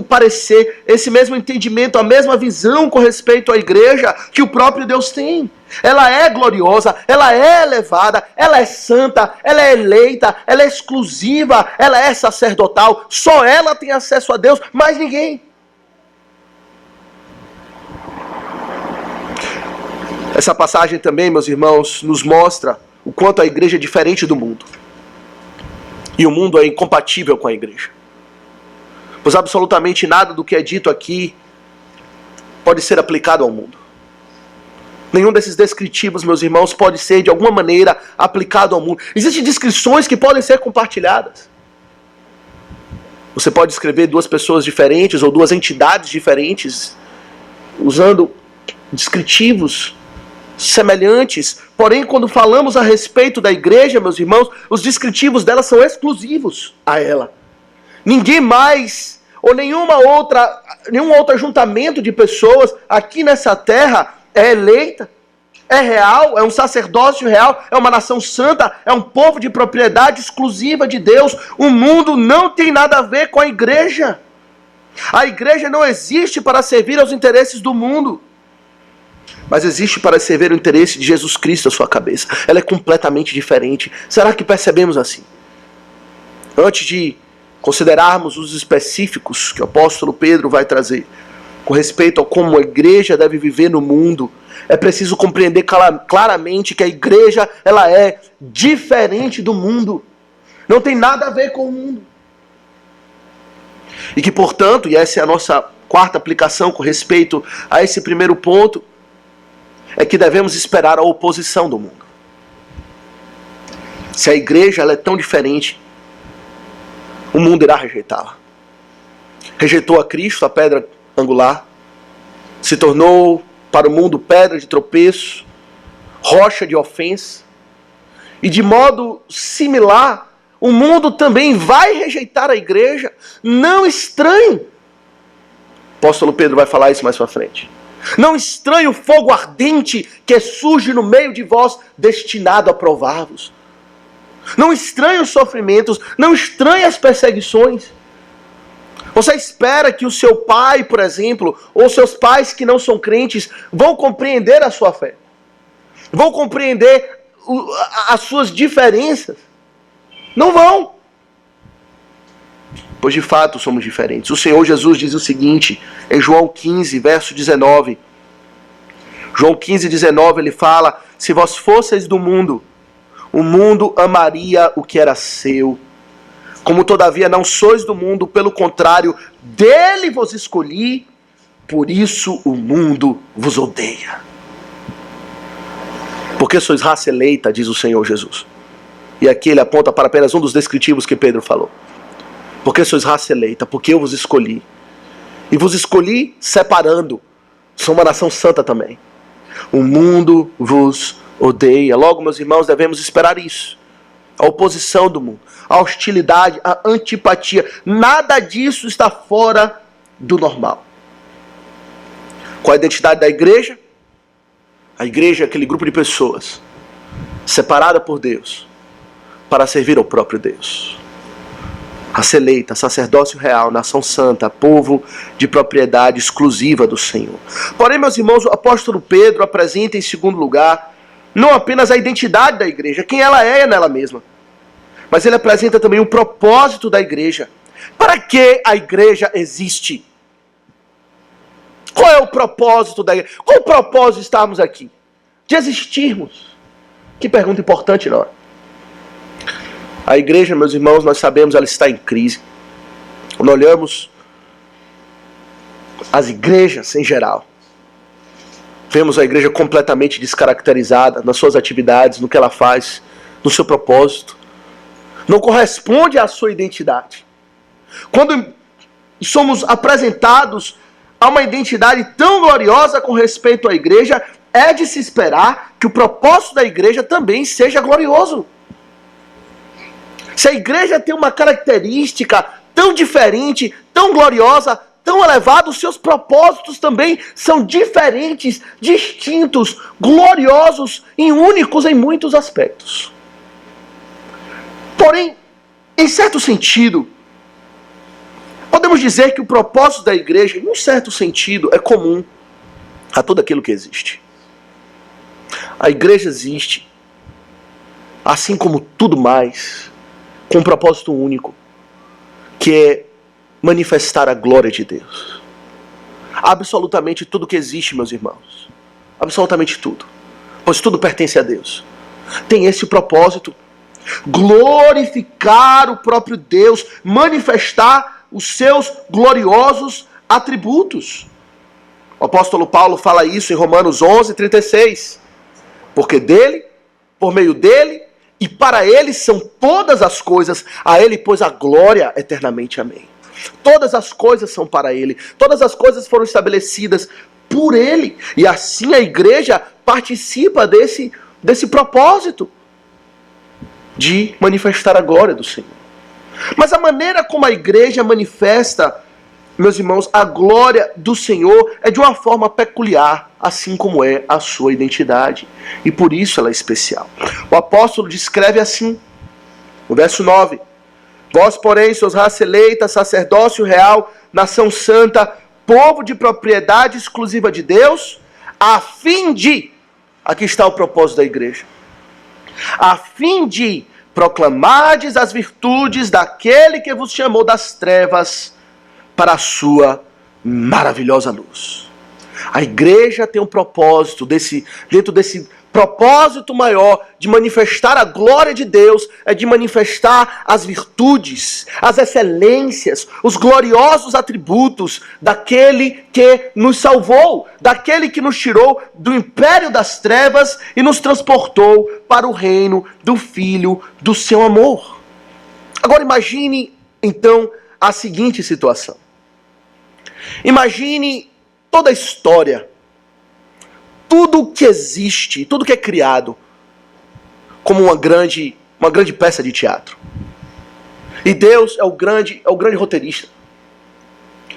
parecer, esse mesmo entendimento, a mesma visão com respeito à igreja que o próprio Deus tem. Ela é gloriosa, ela é elevada, ela é santa, ela é eleita, ela é exclusiva, ela é sacerdotal. Só ela tem acesso a Deus, mais ninguém. Essa passagem também, meus irmãos, nos mostra o quanto a igreja é diferente do mundo. E o mundo é incompatível com a igreja. Pois absolutamente nada do que é dito aqui pode ser aplicado ao mundo. Nenhum desses descritivos, meus irmãos, pode ser de alguma maneira aplicado ao mundo. Existem descrições que podem ser compartilhadas. Você pode descrever duas pessoas diferentes ou duas entidades diferentes usando descritivos semelhantes. Porém, quando falamos a respeito da igreja, meus irmãos, os descritivos dela são exclusivos a ela. Ninguém mais, ou nenhum outro ajuntamento de pessoas aqui nessa terra é eleita, é real, é um sacerdócio real, é uma nação santa, é um povo de propriedade exclusiva de Deus. O mundo não tem nada a ver com a igreja. A igreja não existe para servir aos interesses do mundo, mas existe para servir o interesse de Jesus Cristo à sua cabeça. Ela é completamente diferente. Será que percebemos assim? Antes de considerarmos os específicos que o apóstolo Pedro vai trazer com respeito a como a igreja deve viver no mundo, é preciso compreender claramente que a igreja ela é diferente do mundo. Não tem nada a ver com o mundo. E que, portanto, e essa é a nossa quarta aplicação com respeito a esse primeiro ponto, é que devemos esperar a oposição do mundo. Se a igreja ela é tão diferente, o mundo irá rejeitá-la. Rejeitou a Cristo, a pedra angular, se tornou para o mundo pedra de tropeço, rocha de ofensa, e de modo similar, o mundo também vai rejeitar a igreja. Não estranhe. O apóstolo Pedro vai falar isso mais para frente. Não estranhe o fogo ardente que surge no meio de vós, destinado a provar-vos. Não estranhe os sofrimentos, não estranhe as perseguições. Você espera que o seu pai, por exemplo, ou seus pais que não são crentes, vão compreender a sua fé? Vão compreender as suas diferenças? Não vão. Pois de fato somos diferentes. O Senhor Jesus diz o seguinte, em João 15, verso 19. João 15, 19, ele fala: se vós fosseis do mundo, o mundo amaria o que era seu. Como todavia não sois do mundo, pelo contrário, dele vos escolhi, por isso o mundo vos odeia. Porque sois raça eleita, diz o Senhor Jesus. E aqui ele aponta para apenas um dos descritivos que Pedro falou. Porque sois raça eleita, porque eu vos escolhi. E vos escolhi separando. Sou uma nação santa também. O mundo vos odeia. Logo, meus irmãos, devemos esperar isso. a oposição do mundo, a hostilidade, a antipatia. Nada disso está fora do normal. Qual a identidade da igreja? A igreja é aquele grupo de pessoas separada por Deus para servir ao próprio Deus. Raça eleita, sacerdócio real, nação santa, povo de propriedade exclusiva do Senhor. Porém, meus irmãos, o apóstolo Pedro apresenta em segundo lugar não apenas a identidade da igreja, quem ela é nela mesma, mas ele apresenta também o propósito da igreja. Para que a igreja existe? Qual é o propósito da igreja? Qual o propósito de estarmos aqui? De existirmos? Que pergunta importante, não é? A igreja, meus irmãos, nós sabemos, ela está em crise. Quando olhamos as igrejas em geral, vemos a igreja completamente descaracterizada nas suas atividades, no que ela faz, no seu propósito. Não corresponde à sua identidade. Quando somos apresentados a uma identidade tão gloriosa com respeito à igreja, é de se esperar que o propósito da igreja também seja glorioso. Se a igreja tem uma característica tão diferente, tão gloriosa, tão elevada, os seus propósitos também são diferentes, distintos, gloriosos e únicos em muitos aspectos. Porém, em certo sentido, podemos dizer que o propósito da igreja, em um certo sentido, é comum a tudo aquilo que existe. A igreja existe, assim como tudo mais, com um propósito único, que é manifestar a glória de Deus. Absolutamente tudo que existe, meus irmãos, absolutamente tudo, pois tudo pertence a Deus, tem esse propósito: glorificar o próprio Deus, manifestar os seus gloriosos atributos. O apóstolo Paulo fala isso em Romanos 11:36. Porque dele, por meio dele e para ele são todas as coisas, a ele pois a glória eternamente. Amém. Todas as coisas são para ele, todas as coisas foram estabelecidas por ele, e assim a igreja participa desse propósito de manifestar a glória do Senhor. Mas a maneira como a igreja manifesta, meus irmãos, a glória do Senhor é de uma forma peculiar, assim como é a sua identidade. E por isso ela é especial. O apóstolo descreve assim, no verso 9: Vós, porém, sois raça eleita, sacerdócio real, nação santa, povo de propriedade exclusiva de Deus, a fim de... Aqui está o propósito da igreja. A fim de proclamardes as virtudes daquele que vos chamou das trevas para a sua maravilhosa luz. A igreja tem um propósito, dentro desse propósito maior de manifestar a glória de Deus, é de manifestar as virtudes, as excelências, os gloriosos atributos daquele que nos salvou, daquele que nos tirou do império das trevas e nos transportou para o reino do Filho do seu amor. Agora imagine, então, a seguinte situação. Imagine toda a história, tudo que existe, tudo que é criado, como uma grande peça de teatro. E Deus é o grande roteirista.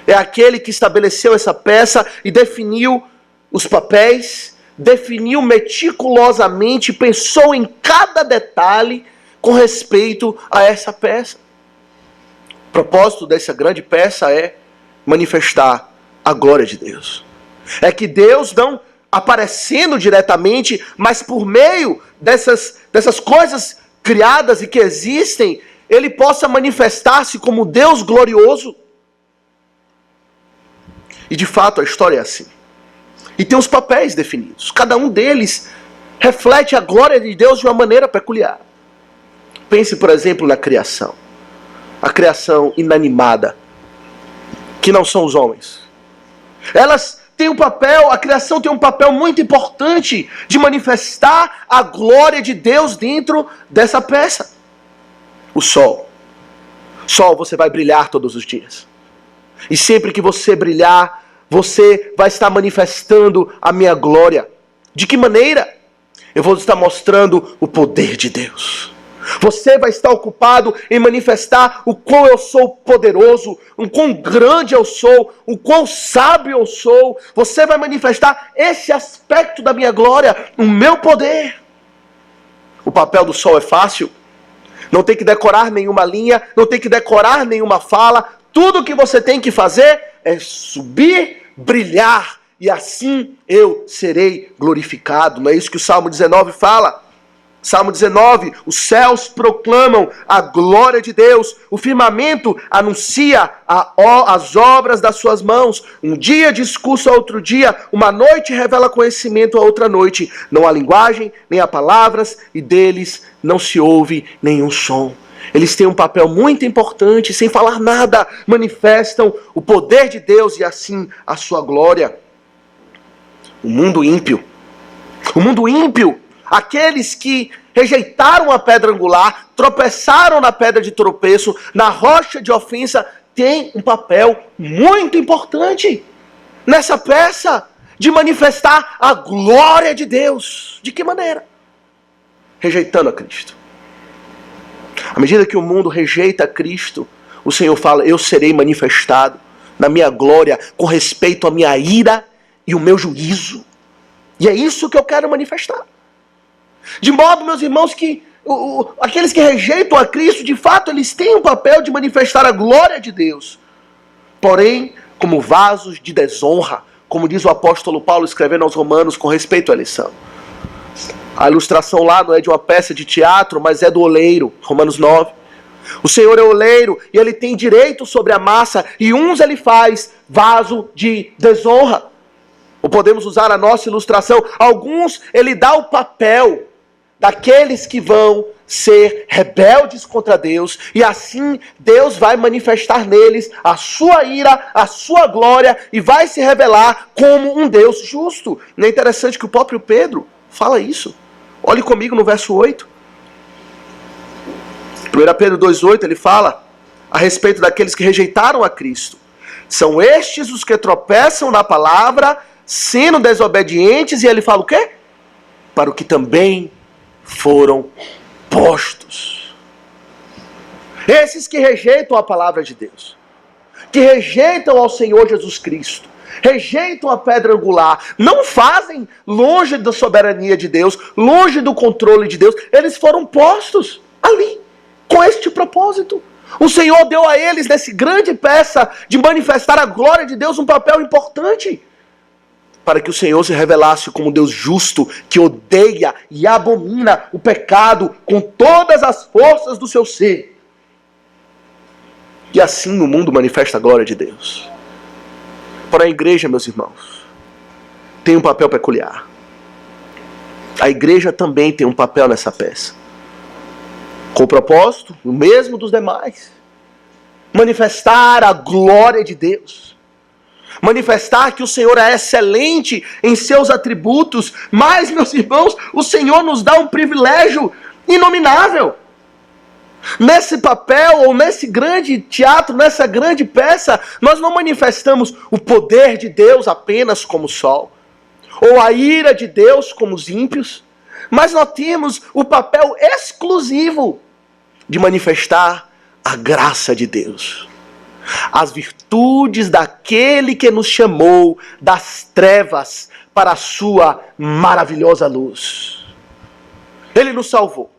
É aquele que estabeleceu essa peça e definiu os papéis, definiu meticulosamente, pensou em cada detalhe com respeito a essa peça. O propósito dessa grande peça é manifestar a glória de Deus. É que Deus não aparecendo diretamente, mas por meio dessas coisas criadas e que existem, ele possa manifestar-se como Deus glorioso. E de fato a história é assim. E tem os papéis definidos. Cada um deles reflete a glória de Deus de uma maneira peculiar. Pense, por exemplo, na criação. A criação inanimada, que não são os homens. Elas têm um papel, a criação tem um papel muito importante de manifestar a glória de Deus dentro dessa peça. O sol. Sol, você vai brilhar todos os dias. E sempre que você brilhar, você vai estar manifestando a minha glória. De que maneira? Eu vou estar mostrando o poder de Deus. Você vai estar ocupado em manifestar o quão eu sou poderoso, o quão grande eu sou, o quão sábio eu sou. Você vai manifestar esse aspecto da minha glória, o meu poder. O papel do sol é fácil. Não tem que decorar nenhuma linha, não tem que decorar nenhuma fala. Tudo que você tem que fazer é subir, brilhar, e assim eu serei glorificado. Não é isso que o Salmo 19 fala? Salmo 19, os céus proclamam a glória de Deus, o firmamento anuncia as obras das suas mãos. Um dia discurso a outro dia, uma noite revela conhecimento a outra noite. Não há linguagem, nem há palavras, e deles não se ouve nenhum som. Eles têm um papel muito importante, sem falar nada, manifestam o poder de Deus e assim a sua glória. O mundo ímpio, aqueles que rejeitaram a pedra angular, tropeçaram na pedra de tropeço, na rocha de ofensa, tem um papel muito importante nessa peça de manifestar a glória de Deus. De que maneira? Rejeitando a Cristo. À medida que o mundo rejeita a Cristo, o Senhor fala: eu serei manifestado na minha glória com respeito à minha ira e o meu juízo. E é isso que eu quero manifestar. De modo, meus irmãos, que aqueles que rejeitam a Cristo, de fato, eles têm o papel de manifestar a glória de Deus. Porém, como vasos de desonra, como diz o apóstolo Paulo escrevendo aos Romanos com respeito à eleição. A ilustração lá não é de uma peça de teatro, mas é do oleiro, Romanos 9. O Senhor é oleiro e ele tem direito sobre a massa, e uns ele faz vaso de desonra. Ou podemos usar a nossa ilustração, alguns ele dá o papel daqueles que vão ser rebeldes contra Deus, e assim Deus vai manifestar neles a sua ira, a sua glória, e vai se revelar como um Deus justo. Não é interessante que o próprio Pedro fala isso? Olhe comigo no verso 8. 1 Pedro 2,8, ele fala a respeito daqueles que rejeitaram a Cristo. São estes os que tropeçam na palavra, sendo desobedientes, e ele fala o quê? Para o que também foram postos. Esses que rejeitam a palavra de Deus, que rejeitam ao Senhor Jesus Cristo, rejeitam a pedra angular, não fazem longe da soberania de Deus, longe do controle de Deus, eles foram postos ali, com este propósito. O Senhor deu a eles, nessa grande peça de manifestar a glória de Deus, um papel importante, para que o Senhor se revelasse como Deus justo, que odeia e abomina o pecado com todas as forças do seu ser. E assim o mundo manifesta a glória de Deus. Porém, a igreja, meus irmãos, tem um papel peculiar. A igreja também tem um papel nessa peça. Com o propósito, o mesmo dos demais. Manifestar a glória de Deus. Manifestar que o Senhor é excelente em seus atributos. Mas, meus irmãos, o Senhor nos dá um privilégio inominável. Nesse papel, ou nesse grande teatro, nessa grande peça, nós não manifestamos o poder de Deus apenas como o sol, ou a ira de Deus como os ímpios, mas nós temos o papel exclusivo de manifestar a graça de Deus, as virtudes daquele que nos chamou das trevas para a sua maravilhosa luz. Ele nos salvou.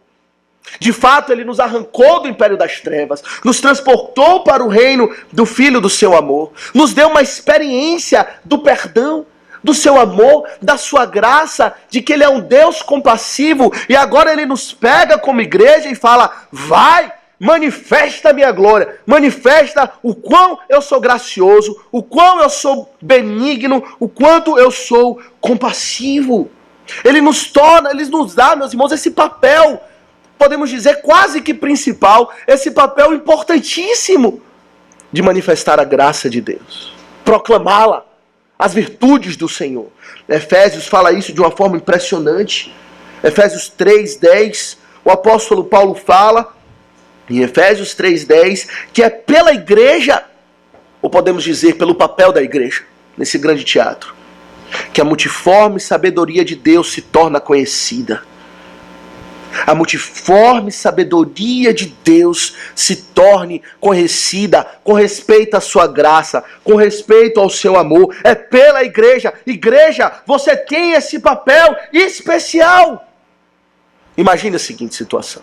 De fato, ele nos arrancou do império das trevas, nos transportou para o reino do Filho do seu amor, nos deu uma experiência do perdão, do seu amor, da sua graça, de que ele é um Deus compassivo, e agora ele nos pega como igreja e fala: vai, manifesta a minha glória, manifesta o quão eu sou gracioso, o quão eu sou benigno, o quanto eu sou compassivo. Ele nos dá, meus irmãos, esse papel, podemos dizer quase que principal, esse papel importantíssimo de manifestar a graça de Deus, proclamá-la, as virtudes do Senhor. Efésios fala isso de uma forma impressionante. Efésios 3:10, o apóstolo Paulo fala, em Efésios 3:10, que é pela igreja, ou podemos dizer pelo papel da igreja, nesse grande teatro, que a multiforme sabedoria de Deus se torna conhecida. a multiforme sabedoria de Deus se torne conhecida com respeito à sua graça, com respeito ao seu amor. É pela igreja. Igreja, você tem esse papel especial. Imagine a seguinte situação.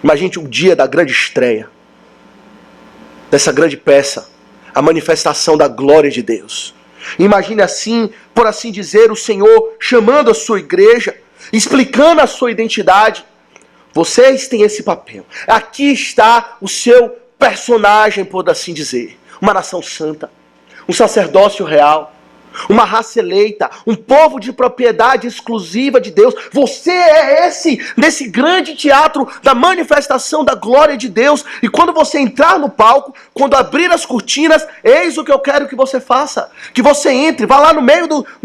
Imagine o dia da grande estreia, dessa grande peça, a manifestação da glória de Deus. Imagine assim, por assim dizer, o Senhor chamando a sua igreja, explicando a sua identidade. Vocês têm esse papel. Aqui está o seu personagem, por assim dizer. Uma nação santa, um sacerdócio real, uma raça eleita, um povo de propriedade exclusiva de Deus. Você é nesse grande teatro da manifestação da glória de Deus. E quando você entrar no palco, quando abrir as cortinas, eis o que eu quero que você faça. Que você entre, vá lá no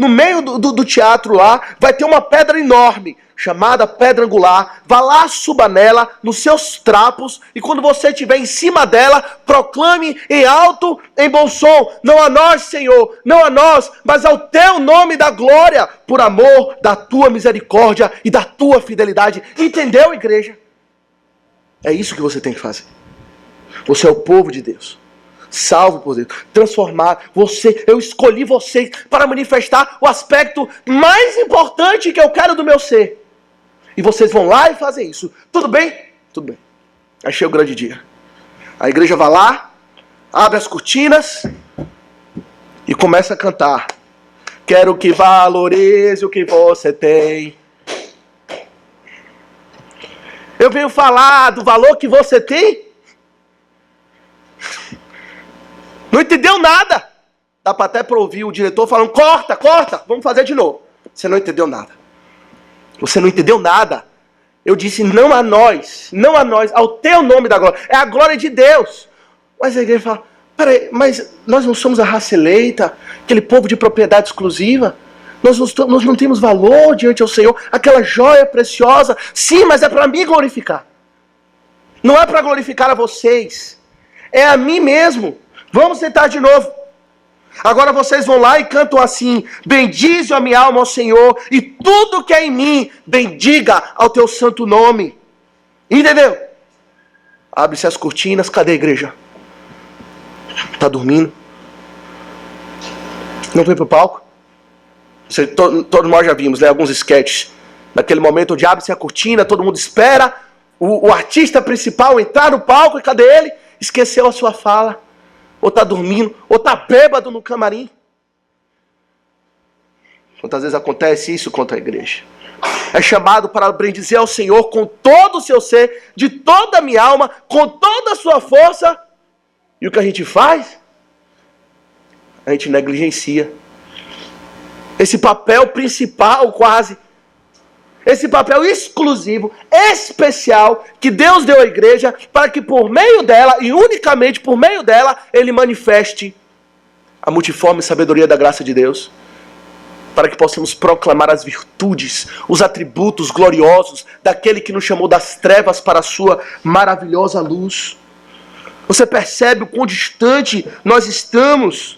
meio do teatro lá, vai ter uma pedra enorme, chamada pedra angular. Vá lá, suba nela, nos seus trapos, e quando você estiver em cima dela, proclame em alto, em bom som: não a nós, Senhor, não a nós, mas ao teu nome da glória, por amor da tua misericórdia e da tua fidelidade. Entendeu, igreja? É isso que você tem que fazer. Você é o povo de Deus, salvo por Deus, transformado. Eu escolhi você para manifestar o aspecto mais importante que eu quero do meu ser. E vocês vão lá e fazem isso. Tudo bem? Tudo bem. Aí chega o grande dia. A igreja vai lá, abre as cortinas e começa a cantar: quero que valorize o que você tem. Eu venho falar do valor que você tem? Não entendeu nada. Dá para até para ouvir o diretor falando: corta, vamos fazer de novo. Você não entendeu nada. Você não entendeu nada. Eu disse: não a nós, ao teu nome da glória. É a glória de Deus. Mas a igreja fala: peraí, mas nós não somos a raça eleita, aquele povo de propriedade exclusiva? Nós não temos valor diante ao Senhor, aquela joia preciosa. Sim, mas é para mim glorificar. Não é para glorificar a vocês. É a mim mesmo. Vamos tentar de novo. Agora vocês vão lá e cantam assim: bendize a minha alma ao Senhor, e tudo que é em mim, bendiga ao teu santo nome. Entendeu? Abre-se as cortinas. Cadê a igreja? Está dormindo? Não veio para o palco? Todos nós já vimos, né, alguns sketches. Naquele momento onde abre-se a cortina, todo mundo espera o artista principal entrar no palco, e cadê ele? Esqueceu a sua fala. Ou está dormindo, ou está bêbado no camarim. Quantas vezes acontece isso contra a igreja? É chamado para bendizer ao Senhor com todo o seu ser, de toda a minha alma, com toda a sua força. E o que a gente faz? A gente negligencia esse papel principal, quase. Esse papel exclusivo, especial, que Deus deu à igreja, para que por meio dela, e unicamente por meio dela, Ele manifeste a multiforme sabedoria da graça de Deus, para que possamos proclamar as virtudes, os atributos gloriosos daquele que nos chamou das trevas para a sua maravilhosa luz. Você percebe o quão distante nós estamos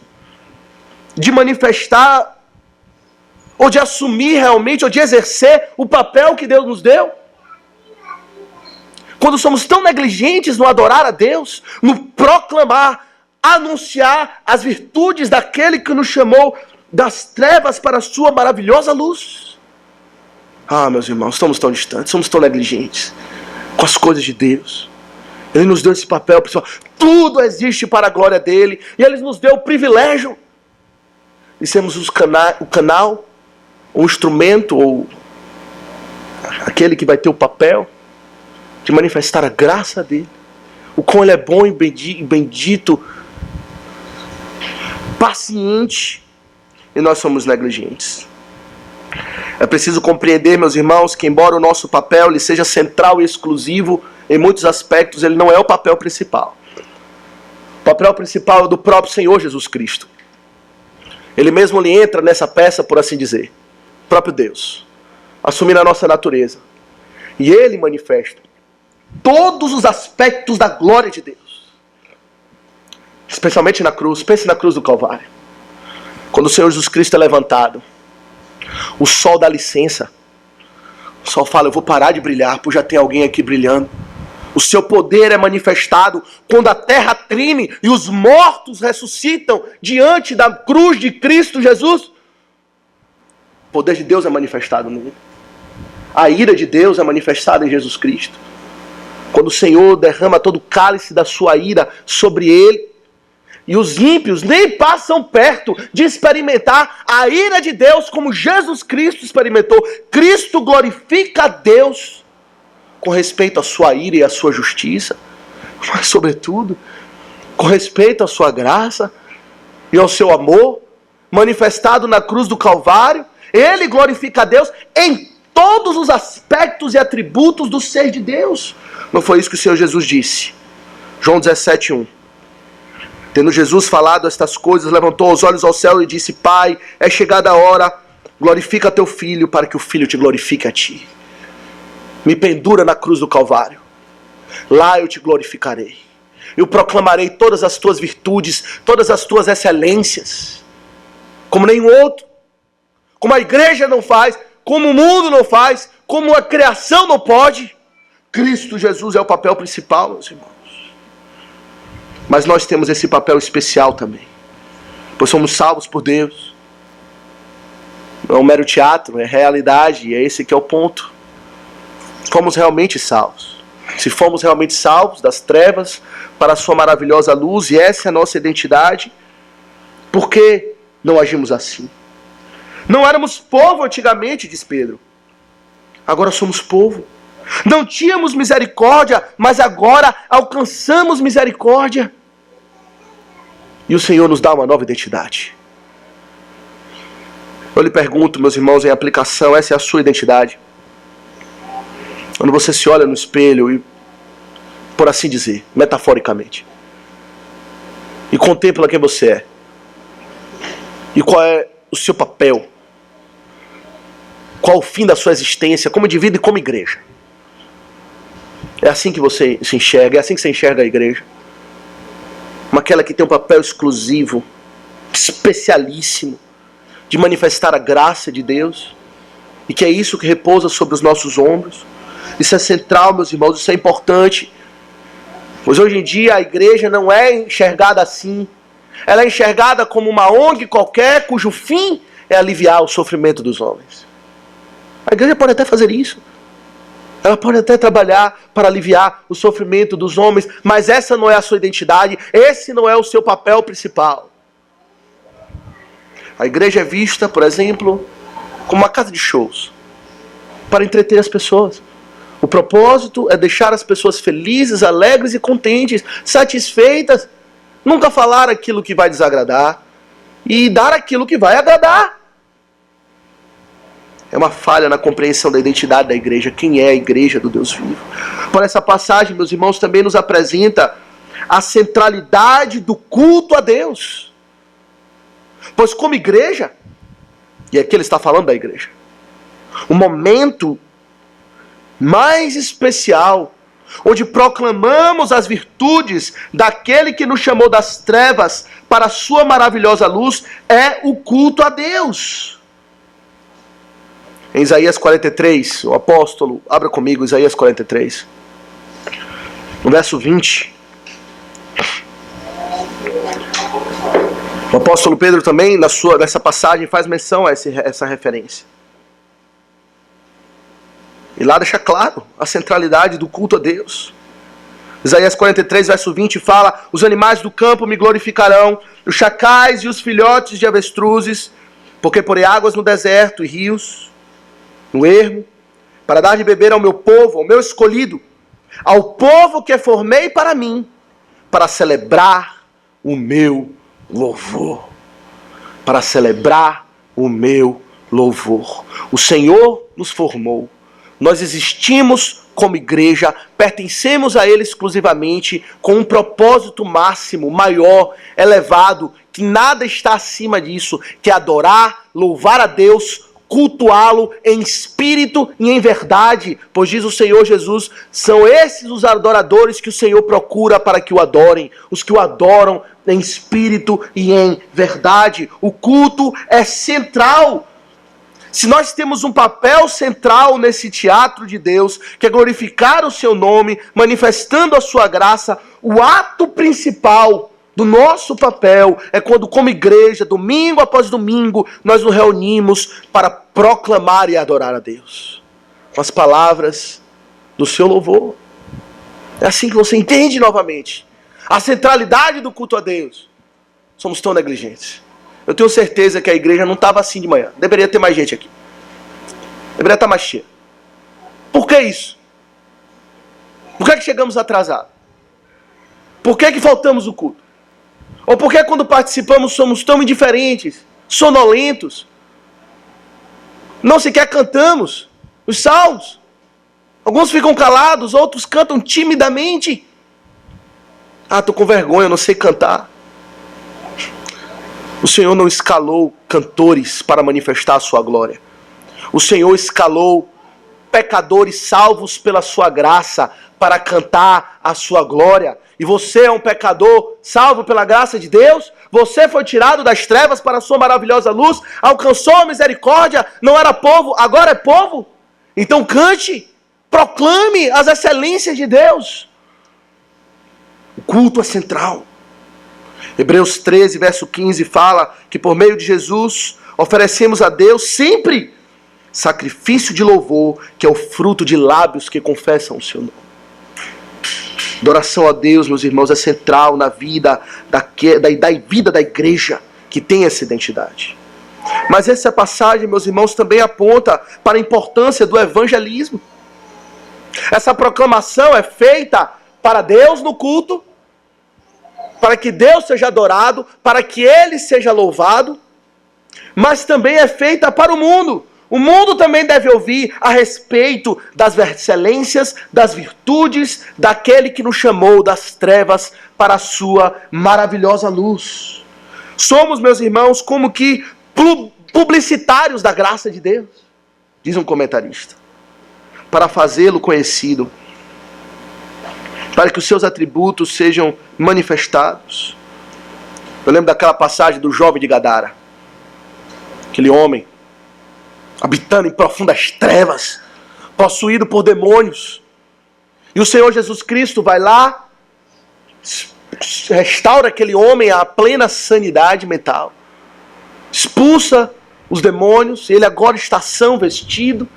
de manifestar, ou de assumir realmente, ou de exercer o papel que Deus nos deu? Quando somos tão negligentes no adorar a Deus, no proclamar, anunciar as virtudes daquele que nos chamou das trevas para a sua maravilhosa luz. Ah, meus irmãos, estamos tão distantes, somos tão negligentes com as coisas de Deus. Ele nos deu esse papel, pessoal. Tudo existe para a glória dele. E Ele nos deu o privilégio de sermos o canal, o instrumento, ou aquele que vai ter o papel de manifestar a graça dele. O quão Ele é bom e bendito, paciente, e nós somos negligentes. É preciso compreender, meus irmãos, que embora o nosso papel ele seja central e exclusivo, em muitos aspectos ele não é o papel principal. O papel principal é do próprio Senhor Jesus Cristo. Ele mesmo ele entra nessa peça, por assim dizer. O próprio Deus, assumindo a nossa natureza. E Ele manifesta todos os aspectos da glória de Deus. Especialmente na cruz. Pense na cruz do Calvário. Quando o Senhor Jesus Cristo é levantado, o sol dá licença. Só fala, eu vou parar de brilhar, pois já tem alguém aqui brilhando. O seu poder é manifestado quando a terra treme e os mortos ressuscitam diante da cruz de Cristo Jesus. O poder de Deus é manifestado nele. A ira de Deus é manifestada em Jesus Cristo. Quando o Senhor derrama todo o cálice da sua ira sobre ele, e os ímpios nem passam perto de experimentar a ira de Deus como Jesus Cristo experimentou. Cristo glorifica a Deus com respeito à sua ira e à sua justiça, mas sobretudo com respeito à sua graça e ao seu amor manifestado na cruz do Calvário. Ele glorifica a Deus em todos os aspectos e atributos do ser de Deus. Não foi isso que o Senhor Jesus disse? João 17:1. Tendo Jesus falado estas coisas, levantou os olhos ao céu e disse: Pai, é chegada a hora, glorifica teu filho, para que o filho te glorifique a ti. Me pendura na cruz do Calvário. Lá eu te glorificarei. Eu proclamarei todas as tuas virtudes, todas as tuas excelências, como nenhum outro. Como a igreja não faz, como o mundo não faz, como a criação não pode. Cristo Jesus é o papel principal, meus irmãos. Mas nós temos esse papel especial também, pois somos salvos por Deus. Não é um mero teatro, é realidade, e é esse que é o ponto. Fomos realmente salvos. Se fomos realmente salvos das trevas para a sua maravilhosa luz, e essa é a nossa identidade, por que não agimos assim? Não éramos povo antigamente, diz Pedro. Agora somos povo. Não tínhamos misericórdia, mas agora alcançamos misericórdia. E o Senhor nos dá uma nova identidade. Eu lhe pergunto, meus irmãos, em aplicação, essa é a sua identidade? Quando você se olha no espelho e, por assim dizer, metaforicamente, e contempla quem você é, e qual é o seu papel, qual o fim da sua existência como indivíduo e como igreja. É assim que você se enxerga, é assim que você enxerga a igreja. Aquela que tem um papel exclusivo, especialíssimo, de manifestar a graça de Deus, e que é isso que repousa sobre os nossos ombros. Isso é central, meus irmãos, isso é importante. Pois hoje em dia a igreja não é enxergada assim. Ela é enxergada como uma ONG qualquer, cujo fim é aliviar o sofrimento dos homens. A igreja pode até fazer isso. Ela pode até trabalhar para aliviar o sofrimento dos homens, mas essa não é a sua identidade, esse não é o seu papel principal. A igreja é vista, por exemplo, como uma casa de shows, para entreter as pessoas. O propósito é deixar as pessoas felizes, alegres e contentes, satisfeitas, nunca falar aquilo que vai desagradar e dar aquilo que vai agradar. É uma falha na compreensão da identidade da igreja. Quem é a igreja do Deus vivo? Por essa passagem, meus irmãos, também nos apresenta a centralidade do culto a Deus. Pois como igreja, e aqui ele está falando da igreja, o momento mais especial, onde proclamamos as virtudes daquele que nos chamou das trevas para a sua maravilhosa luz, é o culto a Deus. Em Isaías 43, o apóstolo, abra comigo Isaías 43, no verso 20. O apóstolo Pedro também, nessa passagem, faz menção a essa referência. E lá deixa claro a centralidade do culto a Deus. Isaías 43, verso 20 fala: os animais do campo me glorificarão, os chacais e os filhotes de avestruzes, porque porei águas no deserto e rios no ermo, para dar de beber ao meu povo, ao meu escolhido, ao povo que formei para mim, para celebrar o meu louvor. Para celebrar o meu louvor. O Senhor nos formou. Nós existimos como igreja, pertencemos a Ele exclusivamente, com um propósito máximo, maior, elevado, que nada está acima disso, que é adorar, louvar a Deus, cultuá-lo em espírito e em verdade, pois diz o Senhor Jesus, são esses os adoradores que o Senhor procura para que o adorem, os que o adoram em espírito e em verdade. O culto é central. se nós temos um papel central nesse teatro de Deus, que é glorificar o seu nome, manifestando a sua graça, o ato principal do nosso papel é quando, como igreja, domingo após domingo, nós nos reunimos para proclamar e adorar a Deus com as palavras do seu louvor. É assim que você entende novamente a centralidade do culto a Deus. Somos tão negligentes. Eu tenho certeza que a igreja não estava assim de manhã. Deveria ter mais gente aqui. Deveria estar mais cheia. Por que isso? Por que chegamos atrasados? Por que faltamos o culto? Ou por que quando participamos somos tão indiferentes, sonolentos? Não sequer cantamos os salmos. Alguns ficam calados, outros cantam timidamente. Ah, estou com vergonha, não sei cantar. O Senhor não escalou cantores para manifestar a sua glória. O Senhor escalou pecadores salvos pela sua graça para cantar a sua glória. E você é um pecador salvo pela graça de Deus? Você foi tirado das trevas para a sua maravilhosa luz? Alcançou a misericórdia? Não era povo, agora é povo? Então cante, proclame as excelências de Deus. O culto é central. Hebreus 13, verso 15 fala que por meio de Jesus oferecemos a Deus sempre sacrifício de louvor, que é o fruto de lábios que confessam o seu nome. Adoração a Deus, meus irmãos, é central na vida vida da igreja que tem essa identidade. Mas essa passagem, meus irmãos, também aponta para a importância do evangelismo. Essa proclamação é feita para Deus no culto, para que Deus seja adorado, para que Ele seja louvado, mas também é feita para o mundo. O mundo também deve ouvir a respeito das excelências, das virtudes daquele que nos chamou das trevas para a sua maravilhosa luz. Somos, meus irmãos, como que publicitários da graça de Deus, diz um comentarista, para fazê-lo conhecido, para que os seus atributos sejam manifestados. Eu lembro daquela passagem do jovem de Gadara, aquele homem habitando em profundas trevas, possuído por demônios. E o Senhor Jesus Cristo vai lá, restaura aquele homem à plena sanidade mental, expulsa os demônios, ele agora está são, vestido,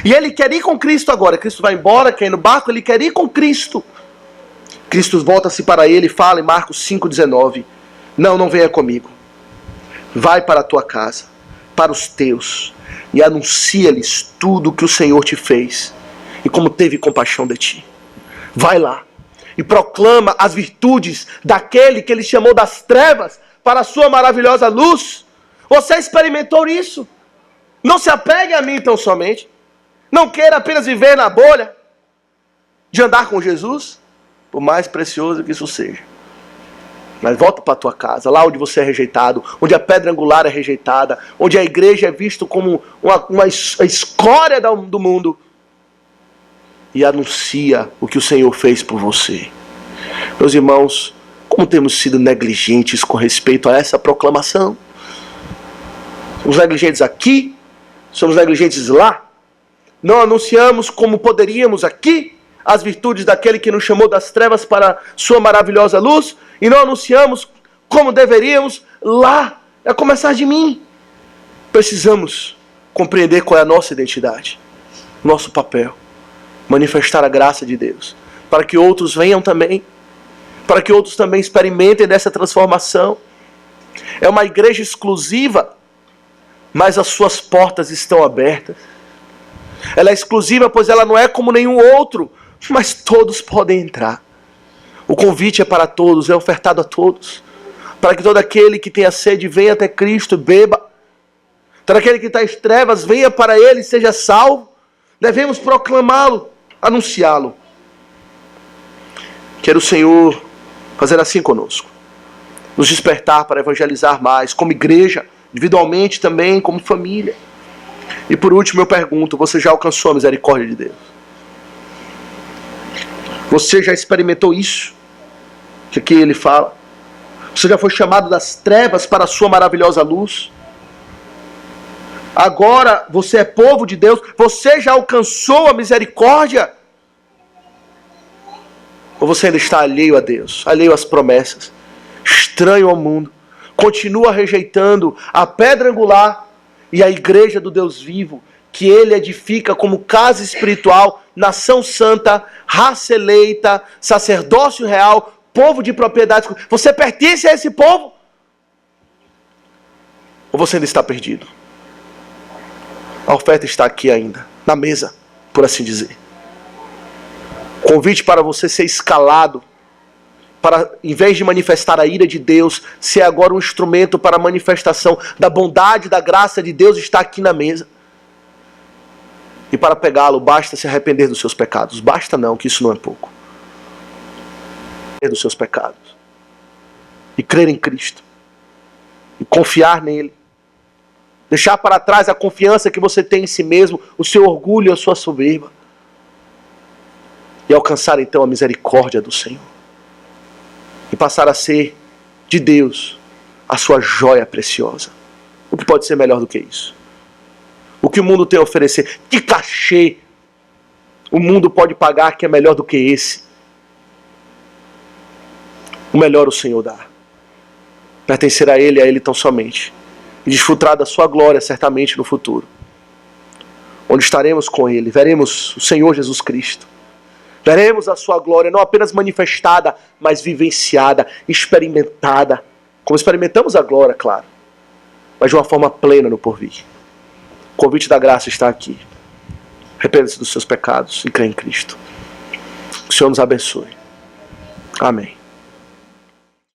e ele quer ir com Cristo agora. Cristo vai embora, quer ir no barco, ele quer ir com Cristo. Cristo volta-se para ele e fala em Marcos 5,19: não venha comigo, vai para a tua casa, para os teus, e anuncia-lhes tudo o que o Senhor te fez e como teve compaixão de ti. Vai lá e proclama as virtudes daquele que ele chamou das trevas para a sua maravilhosa luz. Você experimentou isso? Não se apegue a mim tão somente. Não queira apenas viver na bolha de andar com Jesus, por mais precioso que isso seja. Mas volta para a tua casa, lá onde você é rejeitado, onde a pedra angular é rejeitada, onde a igreja é vista como uma escória do mundo, e anuncia o que o Senhor fez por você. Meus irmãos, como temos sido negligentes com respeito a essa proclamação? Somos negligentes aqui, somos negligentes lá, não anunciamos como poderíamos aqui as virtudes daquele que nos chamou das trevas para sua maravilhosa luz, e não anunciamos como deveríamos lá, a começar de mim. Precisamos compreender qual é a nossa identidade, nosso papel, manifestar a graça de Deus, para que outros venham também, para que outros também experimentem dessa transformação. É uma igreja exclusiva, mas as suas portas estão abertas. Ela é exclusiva, pois ela não é como nenhum outro, mas todos podem entrar. O convite é para todos, é ofertado a todos, para que todo aquele que tenha sede venha até Cristo e beba. Todo aquele que está em trevas venha para Ele e seja salvo. Devemos proclamá-lo, anunciá-lo. Quero o Senhor fazer assim conosco, nos despertar para evangelizar mais, como igreja, individualmente também, como família. E por último eu pergunto: você já alcançou a misericórdia de Deus? Você já experimentou isso que aqui ele fala? Você já foi chamado das trevas para a sua maravilhosa luz? Agora você é povo de Deus, você já alcançou a misericórdia? Ou você ainda está alheio a Deus, alheio às promessas, estranho ao mundo, continua rejeitando a pedra angular e a igreja do Deus vivo, que Ele edifica como casa espiritual, nação santa, raça eleita, sacerdócio real, povo de propriedade. Você pertence a esse povo? Ou você ainda está perdido? A oferta está aqui ainda, na mesa, por assim dizer. Convite para você ser escalado, para, em vez de manifestar a ira de Deus, ser agora um instrumento para a manifestação da bondade, da graça de Deus, está aqui na mesa. E para pegá-lo, basta se arrepender dos seus pecados. Basta não, que isso não é pouco. Dos seus pecados. E crer em Cristo. E confiar nele. Deixar para trás a confiança que você tem em si mesmo, o seu orgulho e a sua soberba. E alcançar então a misericórdia do Senhor. E passar a ser de Deus a sua joia preciosa. O que pode ser melhor do que isso? O que o mundo tem a oferecer? Que cachê o mundo pode pagar que é melhor do que esse? O melhor o Senhor dá. Pertencer a Ele tão somente. E desfrutar da sua glória certamente no futuro. Onde estaremos com Ele, veremos o Senhor Jesus Cristo. Veremos a sua glória não apenas manifestada, mas vivenciada, experimentada. Como experimentamos a glória, claro. Mas de uma forma plena no porvir. O convite da graça está aqui. Arrependa-se dos seus pecados e crê em Cristo. Que o Senhor nos abençoe. Amém.